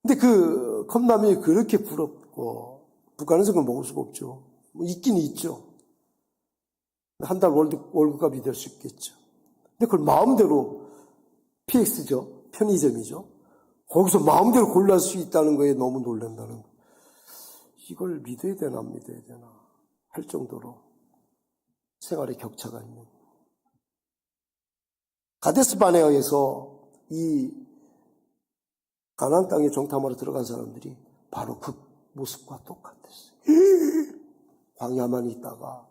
근데 그 컵라면이 그렇게 부럽고, 북한에서 그걸 먹을 수가 없죠. 뭐 있긴 있죠. 한 달 월급값이 될 수 있겠죠. 근데 그걸 마음대로, PX죠. 편의점이죠. 거기서 마음대로 골랄 수 있다는 거에 너무 놀란다는 거. 이걸 믿어야 되나 안 믿어야 되나 할 정도로 생활에 격차가 있는. 가데스 바네아에서 이 가나안 땅에 정탐하러 들어간 사람들이 바로 그 모습과 똑같았어요. 광야만 있다가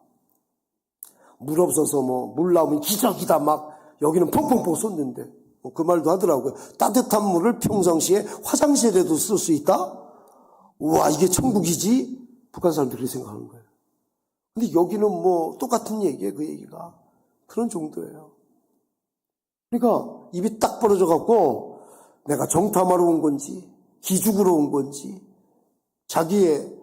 물 없어서 물 나오면 기적이다 막 여기는 펑펑펑 쏟는데 그 말도 하더라고요. 따뜻한 물을 평상시에 화장실에도 쓸 수 있다? 우와, 이게 천국이지? 북한 사람들이 생각하는 거예요. 근데 여기는 뭐 똑같은 얘기예요, 그 얘기가. 그런 정도예요. 그러니까 입이 딱 벌어져 갖고 내가 정탐하러 온 건지 기죽으러 온 건지 자기의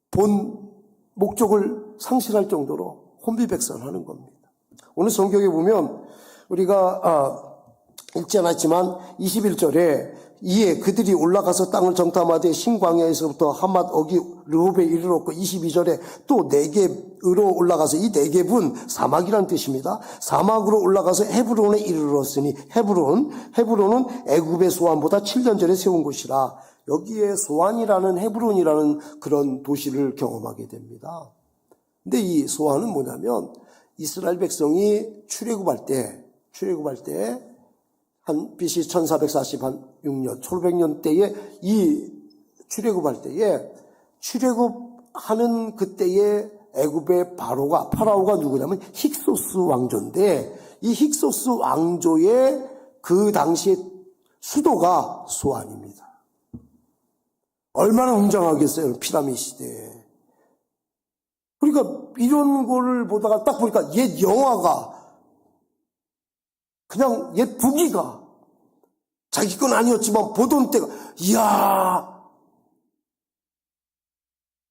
본 목적을 상실할 정도로 혼비백산하는 겁니다. 오늘 성경에 보면 우리가 읽지 않았지만 21절에 이에 그들이 올라가서 땅을 정탐하되 신광야에서부터 하맛 어기 르홉에 이르렀고 22절에 또 네겝으로 올라가서 이 네겝은 사막이라는 뜻입니다. 사막으로 올라가서 헤브론에 이르렀으니 헤브론은 애굽의 소안보다 7년 전에 세운 곳이라. 여기에 소안이라는 헤브론이라는 그런 도시를 경험하게 됩니다. 근데 이 소안은 뭐냐면 이스라엘 백성이 출애굽할 때 한 BC 1446년, 1500년 때에 이 출애굽할 때에 출애굽하는 그때에 애굽의 파라오가 누구냐면 힉소스 왕조인데 이 힉소스 왕조의 그 당시에 수도가 소안입니다. 얼마나 웅장하겠어요, 피라미드 시대에. 그러니까 이런 거를 보다가 딱 보니까 옛 영화가 그냥 옛 부기가 자기 건 아니었지만 보던 때가 이야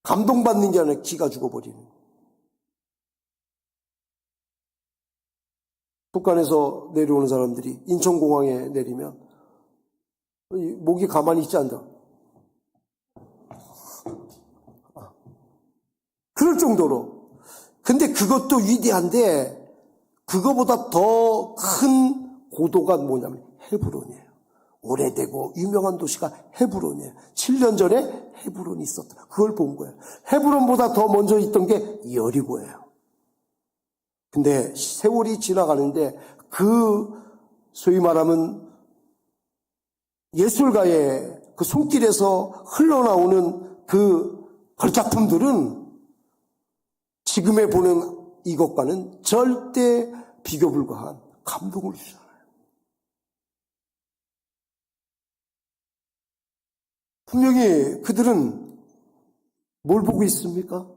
감동받는 게 아니라 기가 죽어버리는. 북한에서 내려오는 사람들이 인천공항에 내리면 목이 가만히 있지 않다. 그럴 정도로. 근데 그것도 위대한데 그거보다 더 큰 고도가 뭐냐면 헤브론이에요. 오래되고 유명한 도시가 헤브론이에요. 7년 전에 헤브론이 있었다. 그걸 본 거예요. 헤브론보다 더 먼저 있던 게 여리고예요. 근데 세월이 지나가는데 그 소위 말하면 예술가의 그 손길에서 흘러나오는 그 걸작품들은 지금에 보는 이것과는 절대 비교 불가한 감동을 주잖아요. 분명히 그들은 뭘 보고 있습니까?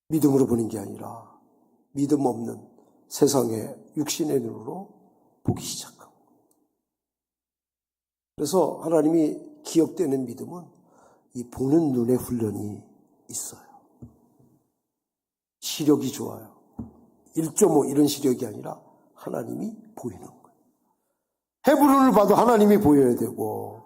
믿음으로 보는 게 아니라 믿음 없는 세상의 육신의 눈으로 보기 시작하고. 그래서 하나님이 기억되는 믿음은 이 보는 눈의 훈련이 있어요. 시력이 좋아요. 1.5 이런 시력이 아니라 하나님이 보이는 거예요. 헤브론을 봐도 하나님이 보여야 되고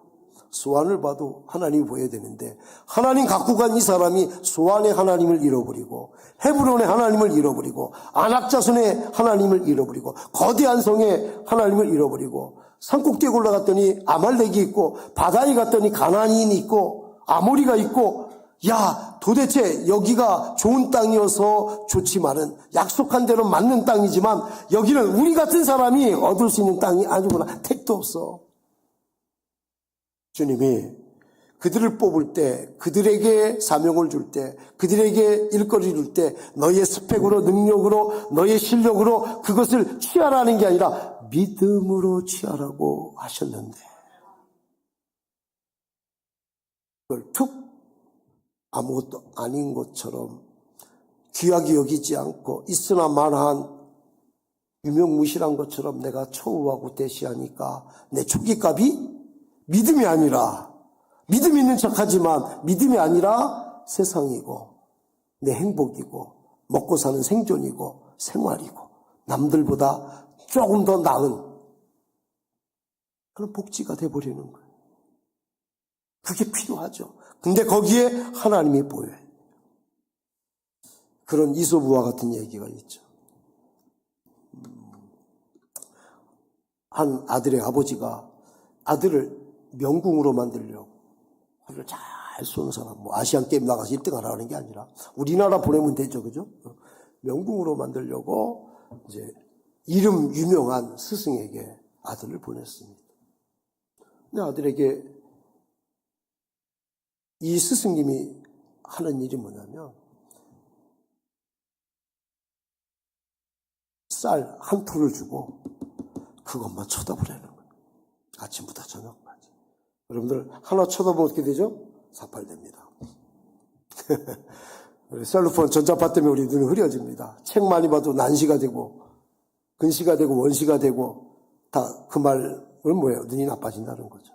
소안을 봐도 하나님이 보여야 되는데 하나님 갖고 간 이 사람이 소안의 하나님을 잃어버리고 헤브론의 하나님을 잃어버리고 안악자손의 하나님을 잃어버리고 거대한 성의 하나님을 잃어버리고 산꼭대기에 올라갔더니 아말렉이 있고 바다에 갔더니 가나안인이 있고 아모리가 있고 야 도대체 여기가 좋은 땅이어서 좋지만은 약속한 대로 맞는 땅이지만 여기는 우리 같은 사람이 얻을 수 있는 땅이 아니구나. 택도 없어. 주님이 그들을 뽑을 때, 그들에게 사명을 줄 때, 그들에게 일거리를 줄 때 너의 스펙으로, 능력으로, 너의 실력으로 그것을 취하라는 게 아니라 믿음으로 취하라고 하셨는데 그걸 툭 아무것도 아닌 것처럼 귀하게 여기지 않고 있으나 마나한 유명무실한 것처럼 내가 처우하고 대시하니까 내 초기값이 믿음이 아니라 믿음 있는 척하지만 믿음이 아니라 세상이고 내 행복이고 먹고 사는 생존이고 생활이고 남들보다 조금 더 나은 그런 복지가 돼버리는 거예요. 그게 필요하죠. 근데 거기에 하나님이 보여요. 그런 이솝우와 같은 얘기가 있죠. 한 아들의 아버지가 아들을 명궁으로 만들려고 활을 잘 쏘는 사람, 뭐 아시안게임 나가서 1등 하라는 게 아니라 우리나라 보내면 되죠, 그죠? 명궁으로 만들려고 이제 이름 유명한 스승에게 아들을 보냈습니다. 근데 아들에게 이 스승님이 하는 일이 뭐냐면 쌀 한 톨을 주고 그것만 쳐다보라는 거예요. 아침부터 저녁까지. 여러분들 하나 쳐다보면 어떻게 되죠? 사팔됩니다. 셀로폰 전자파 때문에 우리 눈이 흐려집니다. 책 많이 봐도 난시가 되고 근시가 되고 원시가 되고 다 그 말은 뭐예요? 눈이 나빠진다는 거죠.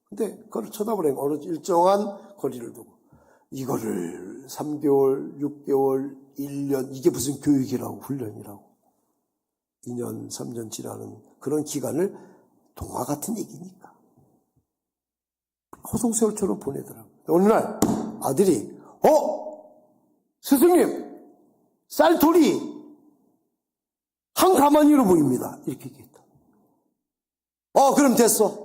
근데 그걸 쳐다보려면 어느 일정한 거리를 두고 이거를 3개월, 6개월, 1년 이게 무슨 교육이라고 훈련이라고 2년, 3년 지나는 그런 기간을 동화 같은 얘기니까 호송세월처럼 보내더라고요. 어느 날 아들이 스승님 쌀돌이 한 가마니로 보입니다. 이렇게 얘기했다. 그럼 됐어.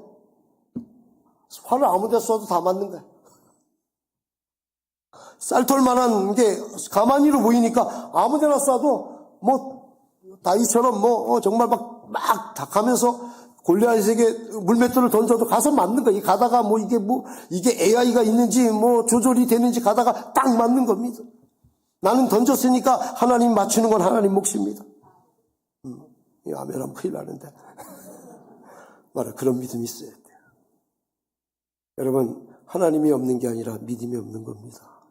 화를 아무 데 쏴도 다 맞는 거야. 쌀돌만한 게 가마니로 보이니까 아무 데나 쏴도 다이처럼 정말 막 다 가면서 골리앗에게 물맷돌을 던져도 가서 맞는 거야. 가다가 이게 AI가 있는지 조절이 되는지 가다가 딱 맞는 겁니다. 나는 던졌으니까 하나님 맞추는 건 하나님 몫입니다. 이 아멘하면 큰일 나는데. 말아, 그런 믿음이 있어야 돼요. 여러분, 하나님이 없는 게 아니라 믿음이 없는 겁니다.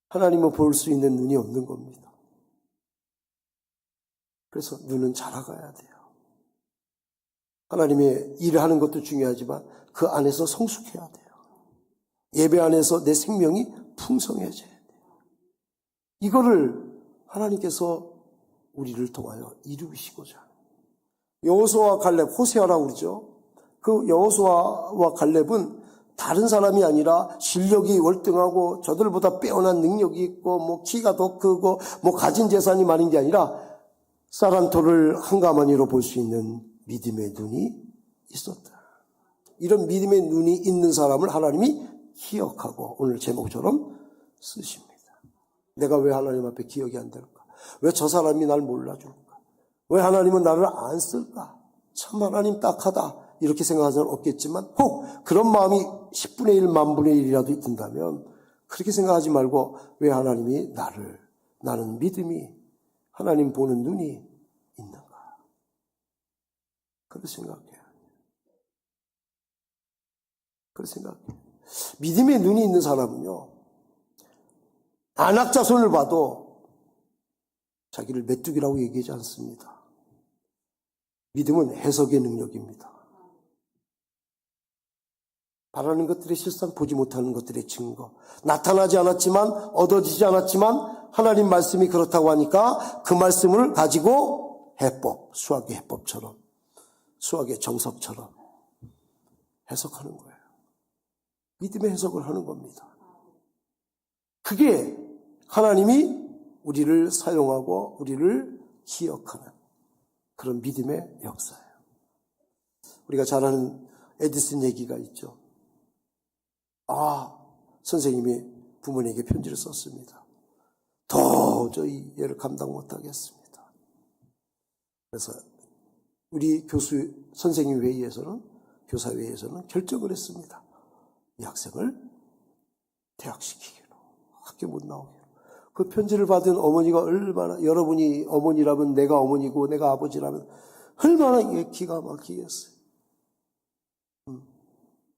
하나님을 볼 수 있는 눈이 없는 겁니다. 그래서 눈은 자라가야 돼요. 하나님의 일을 하는 것도 중요하지만 그 안에서 성숙해야 돼요. 예배 안에서 내 생명이 풍성해져야 돼요. 이거를 하나님께서 우리를 통하여 이루시고자 합니다. 여호수아와 갈렙, 호세아라고 그러죠. 그 여호수아와 갈렙은 다른 사람이 아니라 실력이 월등하고 저들보다 빼어난 능력이 있고 키가 더 크고 가진 재산이 많은 게 아니라 쌀 한 톨을 한 가마니로 볼 수 있는 믿음의 눈이 있었다. 이런 믿음의 눈이 있는 사람을 하나님이 기억하고 오늘 제목처럼 쓰십니다. 내가 왜 하나님 앞에 기억이 안 될까? 왜 저 사람이 날 몰라줄까? 왜 하나님은 나를 안 쓸까? 참 하나님 딱하다. 이렇게 생각하는 사람은 없겠지만 혹 그런 마음이 10분의 1, 만분의 1이라도 든다면 그렇게 생각하지 말고 왜 하나님이 나는 믿음이 하나님 보는 눈이 있는가? 그렇게 생각해요. 그렇게 생각해요. 믿음의 눈이 있는 사람은요, 안악자손을 봐도 자기를 메뚜기라고 얘기하지 않습니다. 믿음은 해석의 능력입니다. 바라는 것들의 실상, 보지 못하는 것들의 증거. 나타나지 않았지만, 얻어지지 않았지만 하나님 말씀이 그렇다고 하니까 그 말씀을 가지고 해법, 수학의 해법처럼, 수학의 정석처럼 해석하는 거예요. 믿음의 해석을 하는 겁니다. 그게 하나님이 우리를 사용하고 우리를 기억하는 그런 믿음의 역사예요. 우리가 잘 아는 에디슨 얘기가 있죠. 선생님이 부모님에게 편지를 썼습니다. 도저히 얘를 감당 못하겠습니다. 그래서 우리 선생님 회의에서는, 교사 회의에서는 결정을 했습니다. 이 학생을 퇴학시키기로, 학교 못 나오기로. 그 편지를 받은 어머니가 얼마나, 여러분이 어머니라면 내가 어머니고 내가 아버지라면 얼마나 이게 기가 막히겠어요.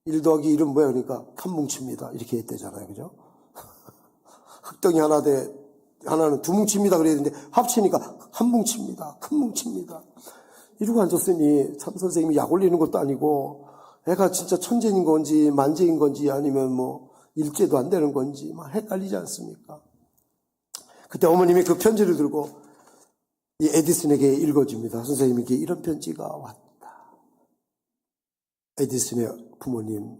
1 더하기 1은 뭐야? 그러니까 한 뭉칩니다. 이렇게 했대잖아요. 그죠? 흑덩이 하나는 2뭉칩니다. 그래야 되는데 합치니까 한 뭉칩니다. 큰 뭉칩니다. 이러고 앉았으니 참 선생님이 약 올리는 것도 아니고 애가 진짜 천재인 건지 만재인 건지 아니면 일제도 안 되는 건지 막 헷갈리지 않습니까? 그때 어머님이 그 편지를 들고 이 에디슨에게 읽어줍니다. 선생님에게 이런 편지가 왔다. 에디슨의 부모님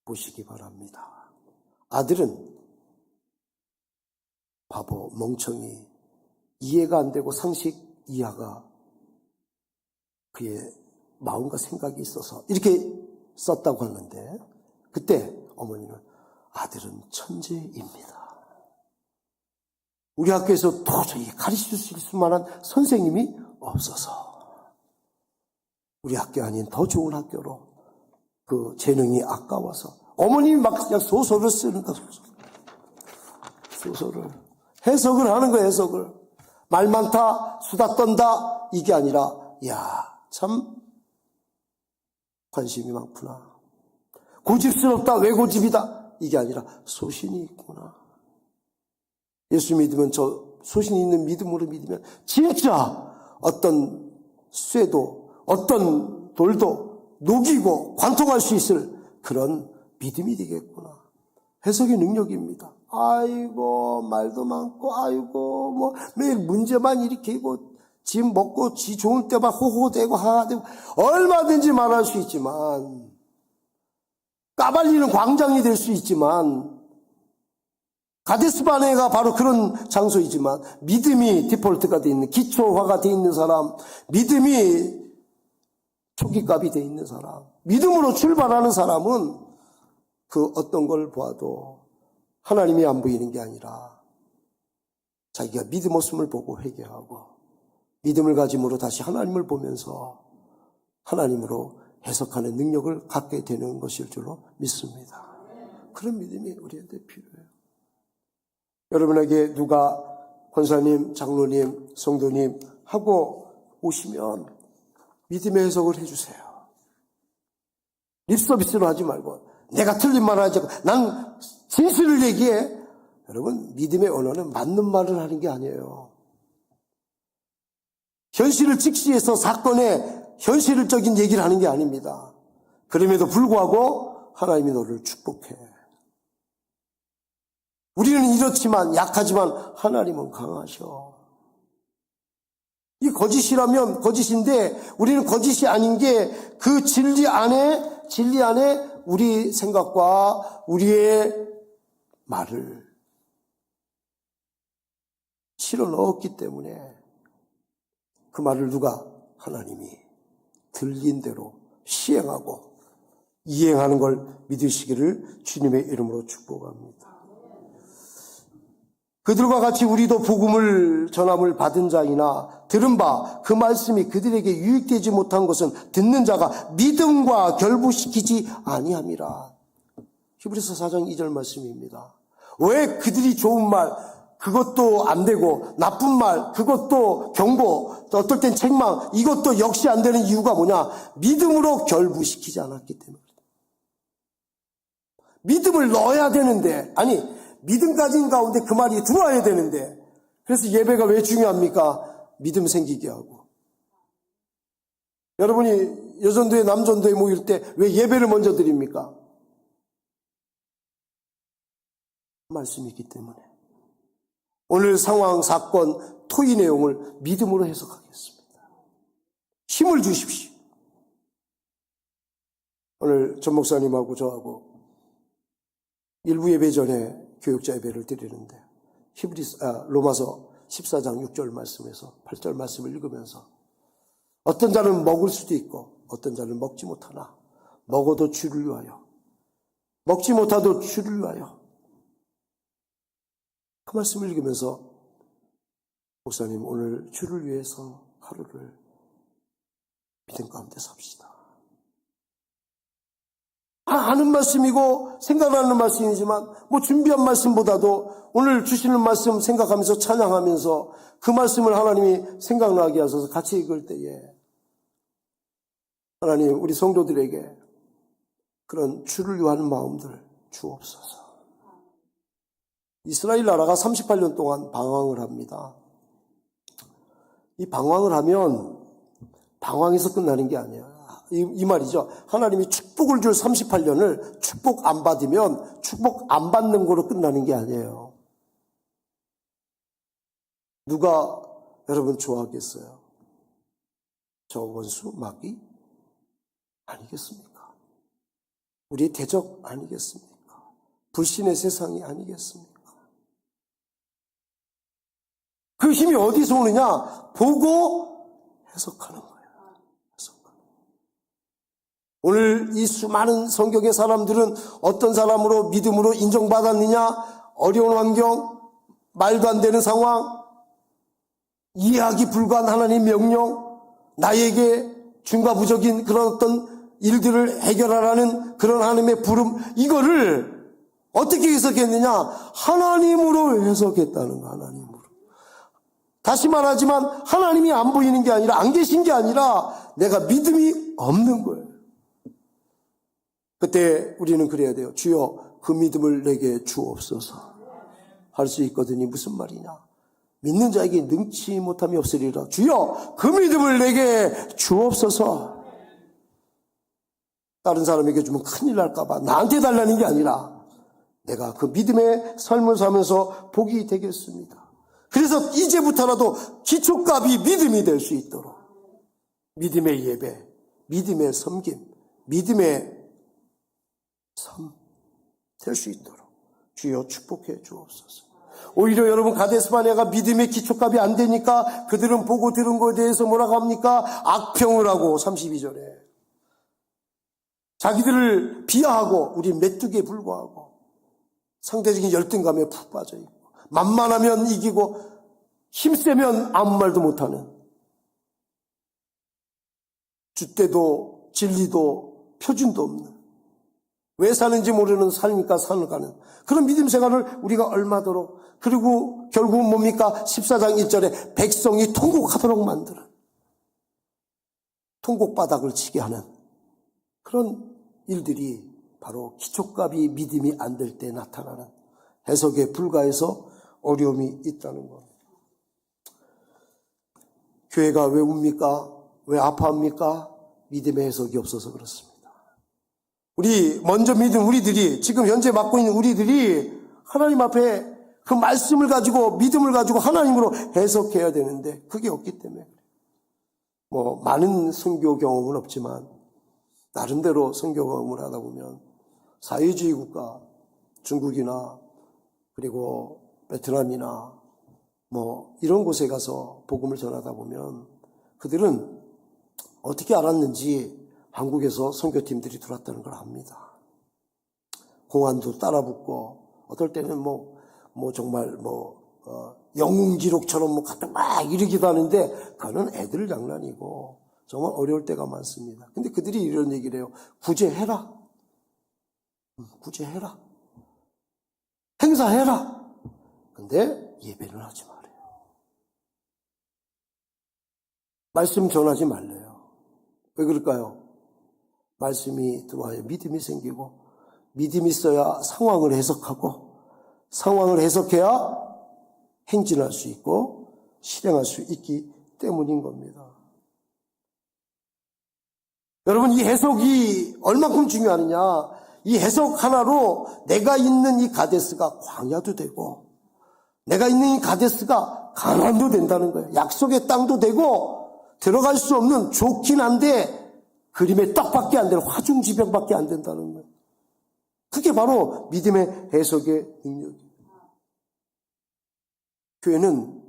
보시기 바랍니다. 아들은 바보, 멍청이, 이해가 안 되고 상식 이하가 그의 마음과 생각이 있어서 이렇게 썼다고 하는데 그때 어머니는 아들은 천재입니다. 우리 학교에서 도저히 가르칠 수 있을 만한 선생님이 없어서 우리 학교 아닌 더 좋은 학교로 그 재능이 아까워서 어머님이 막 그냥 소설을 쓰는 거야. 소설을 해석을 하는 거예요. 해석을 말 많다 수다 떤다 이게 아니라 참 관심이 많구나. 고집스럽다 왜 고집이다 이게 아니라 소신이 있구나. 예수 믿으면 저 소신이 있는 믿음으로 믿으면 진짜 어떤 쇠도 어떤 돌도 녹이고 관통할 수 있을 그런 믿음이 되겠구나. 해석의 능력입니다. 아이고 말도 많고 아이고 뭐 매일 문제만 일으키고 지 먹고 지 좋을 때만 호호대고 하하대고 얼마든지 말할 수 있지만 까발리는 광장이 될 수 있지만 가데스바네가 바로 그런 장소이지만 믿음이 디폴트가 되어 있는 기초화가 되어 있는 사람, 믿음이 초기값이 되어 있는 사람, 믿음으로 출발하는 사람은 그 어떤 걸 보아도 하나님이 안 보이는 게 아니라 자기가 믿음 없음을 보고 회개하고 믿음을 가짐으로 다시 하나님을 보면서 하나님으로 해석하는 능력을 갖게 되는 것일 줄로 믿습니다. 그런 믿음이 우리한테 필요해요. 여러분에게 누가 권사님, 장로님, 성도님 하고 오시면 믿음의 해석을 해주세요. 립서비스로 하지 말고 내가 틀린 말을 하지 않고 난 진실을 얘기해. 여러분 믿음의 언어는 맞는 말을 하는 게 아니에요. 현실을 직시해서 사건의 현실적인 얘기를 하는 게 아닙니다. 그럼에도 불구하고 하나님이 너를 축복해. 우리는 이렇지만 약하지만 하나님은 강하셔. 이 거짓이라면 거짓인데 우리는 거짓이 아닌 게 그 진리 안에 우리 생각과 우리의 말을 실어 넣었기 때문에 그 말을 누가 하나님이 들린 대로 시행하고 이행하는 걸 믿으시기를 주님의 이름으로 축복합니다. 그들과 같이 우리도 복음을 전함을 받은 자이나 들은 바 그 말씀이 그들에게 유익되지 못한 것은 듣는 자가 믿음과 결부시키지 아니함이라. 히브리서 4장 2절 말씀입니다. 왜 그들이 좋은 말 그것도 안 되고 나쁜 말 그것도 경고 어떨 땐 책망 이것도 역시 안 되는 이유가 뭐냐? 믿음으로 결부시키지 않았기 때문에. 믿음을 넣어야 되는데 아니 믿음 가진 가운데 그 말이 들어와야 되는데 그래서 예배가 왜 중요합니까? 믿음 생기게 하고. 여러분이 여전도회 남전도회 모일 때 왜 예배를 먼저 드립니까? 말씀이 있기 때문에. 오늘 상황, 사건, 토의 내용을 믿음으로 해석하겠습니다. 힘을 주십시오. 오늘 전 목사님하고 저하고 일부 예배 전에 교육자 예배를 드리는데 로마서 14장 6절 말씀에서 8절 말씀을 읽으면서 어떤 자는 먹을 수도 있고 어떤 자는 먹지 못하나 먹어도 주를 위하여 먹지 못하도 주를 위하여 그 말씀을 읽으면서 목사님 오늘 주를 위해서 하루를 믿음 가운데 삽시다. 아는 말씀이고 생각나는 말씀이지만 뭐 준비한 말씀보다도 오늘 주시는 말씀 생각하면서 찬양하면서 그 말씀을 하나님이 생각나게 하셔서 같이 읽을 때에 하나님 우리 성도들에게 그런 주를 위하는 마음들 주옵소서. 이스라엘 나라가 38년 동안 방황을 합니다. 이 방황을 하면 방황에서 끝나는 게 아니에요. 이 말이죠. 하나님이 축복을 줄 38년을 축복 안 받으면 축복 안 받는 거로 끝나는 게 아니에요. 누가 여러분 좋아하겠어요? 저 원수 마귀 아니겠습니까? 우리의 대적 아니겠습니까? 불신의 세상이 아니겠습니까? 그 힘이 어디서 오느냐? 보고 해석하는 거예요. 오늘 이 수많은 성경의 사람들은 어떤 사람으로 믿음으로 인정받았느냐? 어려운 환경, 말도 안 되는 상황, 이해하기 불가한 하나님의 명령, 나에게 중과부적인 그런 어떤 일들을 해결하라는 그런 하나님의 부름, 이거를 어떻게 해석했느냐? 하나님으로 해석했다는 거, 하나님으로. 다시 말하지만 하나님이 안 보이는 게 아니라 안 계신 게 아니라 내가 믿음이 없는 거예요. 그때 우리는 그래야 돼요. 주여 그 믿음을 내게 주옵소서. 할 수 있거든요. 무슨 말이냐? 믿는 자에게 능치 못함이 없으리라. 주여, 그 믿음을 내게 주옵소서. 다른 사람에게 주면 큰일 날까봐 나한테 달라는 게 아니라 내가 그 믿음의 삶을 살면서 복이 되겠습니다. 그래서 이제부터라도 기초값이 믿음이 될 수 있도록 믿음의 예배, 믿음의 섬김, 믿음의 삶 될 수 있도록 주여 축복해 주옵소서. 오히려 여러분 가데스바네아가 믿음의 기초값이 안 되니까 그들은 보고 들은 것에 대해서 뭐라고 합니까? 악평을 하고 32절에 자기들을 비하하고 우리 메뚜기에 불과하고 상대적인 열등감에 푹 빠져있고 만만하면 이기고 힘세면 아무 말도 못하는 줏대도 진리도 표준도 없는 왜 사는지 모르는 삶이니까 산을 가는 그런 믿음 생활을 우리가 얼마도록 그리고 결국은 뭡니까? 14장 1절에 백성이 통곡하도록 만드는 통곡바닥을 치게 하는 그런 일들이 바로 기초값이 믿음이 안 될 때 나타나는 해석에 불과해서 어려움이 있다는 것. 교회가 왜 웁니까? 왜 아파합니까? 믿음의 해석이 없어서 그렇습니다. 우리 먼저 믿은 우리들이 지금 현재 맡고 있는 우리들이 하나님 앞에 그 말씀을 가지고 믿음을 가지고 하나님으로 해석해야 되는데 그게 없기 때문에 많은 선교 경험은 없지만 나름대로 선교 경험을 하다 보면 사회주의 국가 중국이나 그리고 베트남이나 이런 곳에 가서 복음을 전하다 보면 그들은 어떻게 알았는지 한국에서 선교팀들이 들어왔다는 걸 압니다. 공안도 따라붙고 어떨 때는 정말 영웅 기록처럼 갖다 막 이러기도 하는데 그거는 애들 장난이고 정말 어려울 때가 많습니다. 근데 그들이 이런 얘기를 해요. 구제해라. 구제해라. 행사해라. 근데 예배는 하지 말아요. 말씀 전하지 말래요. 왜 그럴까요? 말씀이 들어와야 믿음이 생기고 믿음이 있어야 상황을 해석하고 상황을 해석해야 행진할 수 있고 실행할 수 있기 때문인 겁니다. 여러분 이 해석이 얼마큼 중요하느냐. 이 해석 하나로 내가 있는 이 가데스가 광야도 되고 내가 있는 이 가데스가 가나안도 된다는 거예요. 약속의 땅도 되고 들어갈 수 없는 좋긴 한데 그림의 떡밖에 안 되는 화중지병밖에 안 된다는 거예요. 그게 바로 믿음의 해석의 능력이에요. 교회는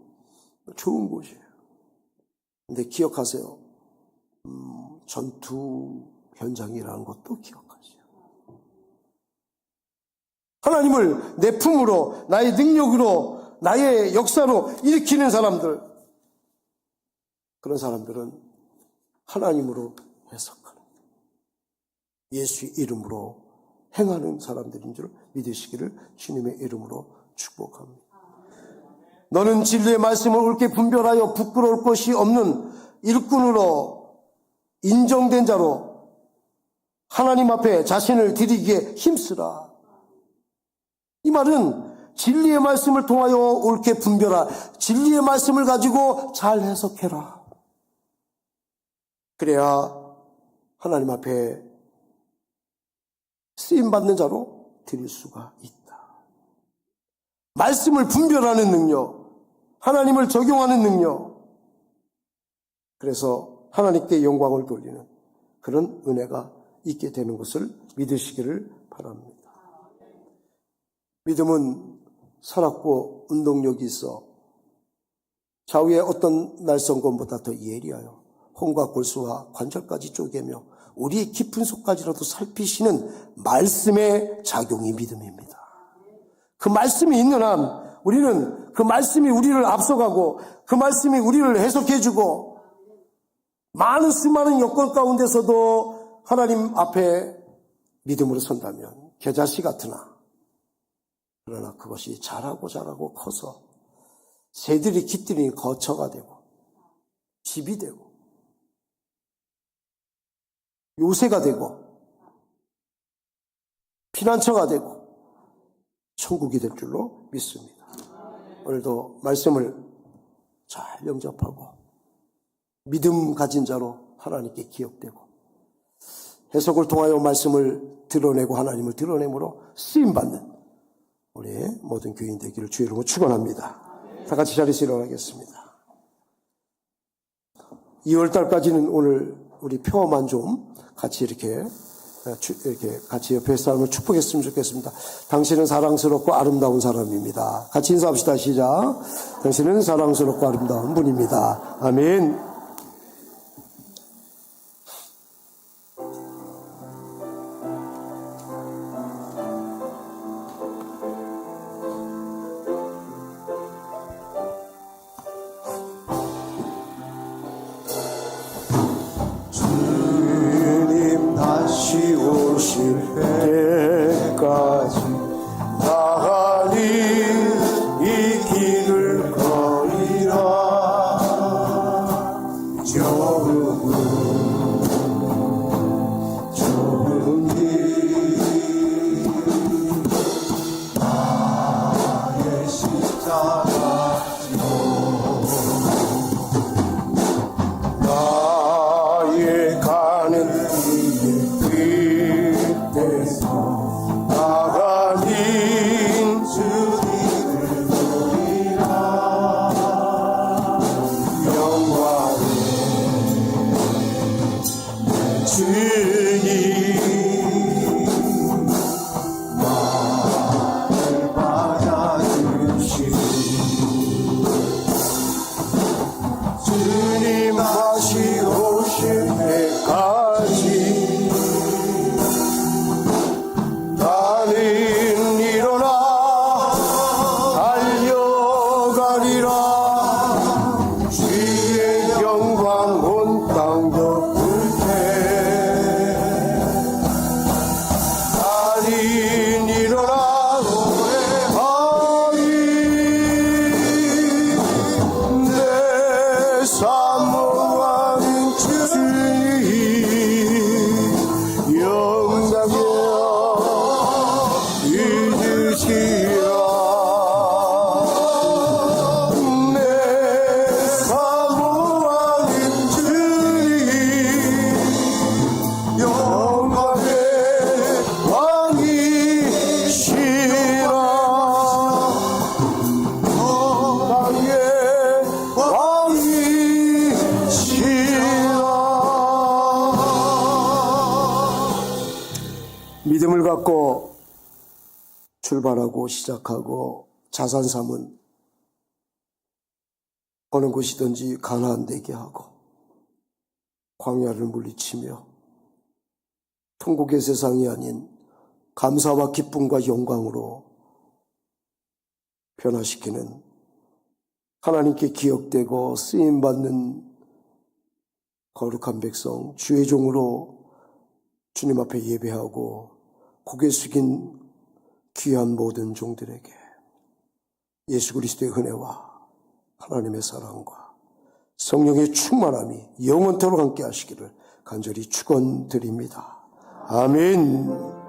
좋은 곳이에요. 근데 기억하세요. 전투 현장이라는 것도 기억하세요. 하나님을 내 품으로 나의 능력으로 나의 역사로 일으키는 사람들 그런 사람들은 하나님으로 해석하는 예수의 이름으로 행하는 사람들인 줄 믿으시기를 주님의 이름으로 축복합니다. 너는 진리의 말씀을 옳게 분별하여 부끄러울 것이 없는 일꾼으로 인정된 자로 하나님 앞에 자신을 드리기에 힘쓰라. 이 말은 진리의 말씀을 통하여 옳게 분별하 진리의 말씀을 가지고 잘 해석해라. 그래야 하나님 앞에 쓰임받는 자로 드릴 수가 있다. 말씀을 분별하는 능력, 하나님을 적용하는 능력, 그래서 하나님께 영광을 돌리는 그런 은혜가 있게 되는 것을 믿으시기를 바랍니다. 믿음은 살았고 운동력이 있어 좌우의 어떤 날성건보다 더 예리하여 혼과 골수와 관절까지 쪼개며 우리의 깊은 속까지라도 살피시는 말씀의 작용이 믿음입니다. 그 말씀이 있는 한 우리는 그 말씀이 우리를 앞서가고 그 말씀이 우리를 해석해주고 많은 수많은 여건 가운데서도 하나님 앞에 믿음으로 선다면 겨자씨 같으나 그러나 그것이 자라고 커서 새들이 깃들이 거처가 되고 집이 되고 요새가 되고 피난처가 되고 천국이 될 줄로 믿습니다. 오늘도 말씀을 잘 영접하고 믿음 가진 자로 하나님께 기억되고 해석을 통하여 말씀을 드러내고 하나님을 드러내므로 쓰임받는 우리 모든 교인 되기를 주의 이름으로 축원합니다. 다 같이 자리에서 일어나겠습니다. 2월달까지는 오늘 우리 표어만 좀 같이 이렇게 같이 옆에 사람을 축복했으면 좋겠습니다. 당신은 사랑스럽고 아름다운 사람입니다. 같이 인사합시다. 시작. 당신은 사랑스럽고 아름다운 분입니다. 아멘. 주님 다시 오실 때까지 나가니 이 길을 걸으라. 좁은 길 나의 십자가 지고 나의 가는 길 끝에서 나가는 주님을 보리라. 영광의 주님 나를 받아주시고 주님 다시 오실 때까지 나는 일어나 달려가리라. 주의 영광 온 땅 덮을 때 나는 일어나 노래하리. 내 사모하는 주님 영광여 이으시라. 내 사모하는 주님 영광의 왕이시라. 영광의 왕이시라. 믿음을 갖고 출발하고 시작하고 자산 삼은 어느 곳이든지 가나안 되게 하고 광야를 물리치며 천국의 세상이 아닌 감사와 기쁨과 영광으로 변화시키는 하나님께 기억되고 쓰임받는 거룩한 백성 주의 종으로 주님 앞에 예배하고 고개 숙인 귀한 모든 종들에게 예수 그리스도의 은혜와 하나님의 사랑과 성령의 충만함이 영원토록 함께 하시기를 간절히 축원드립니다. 아멘.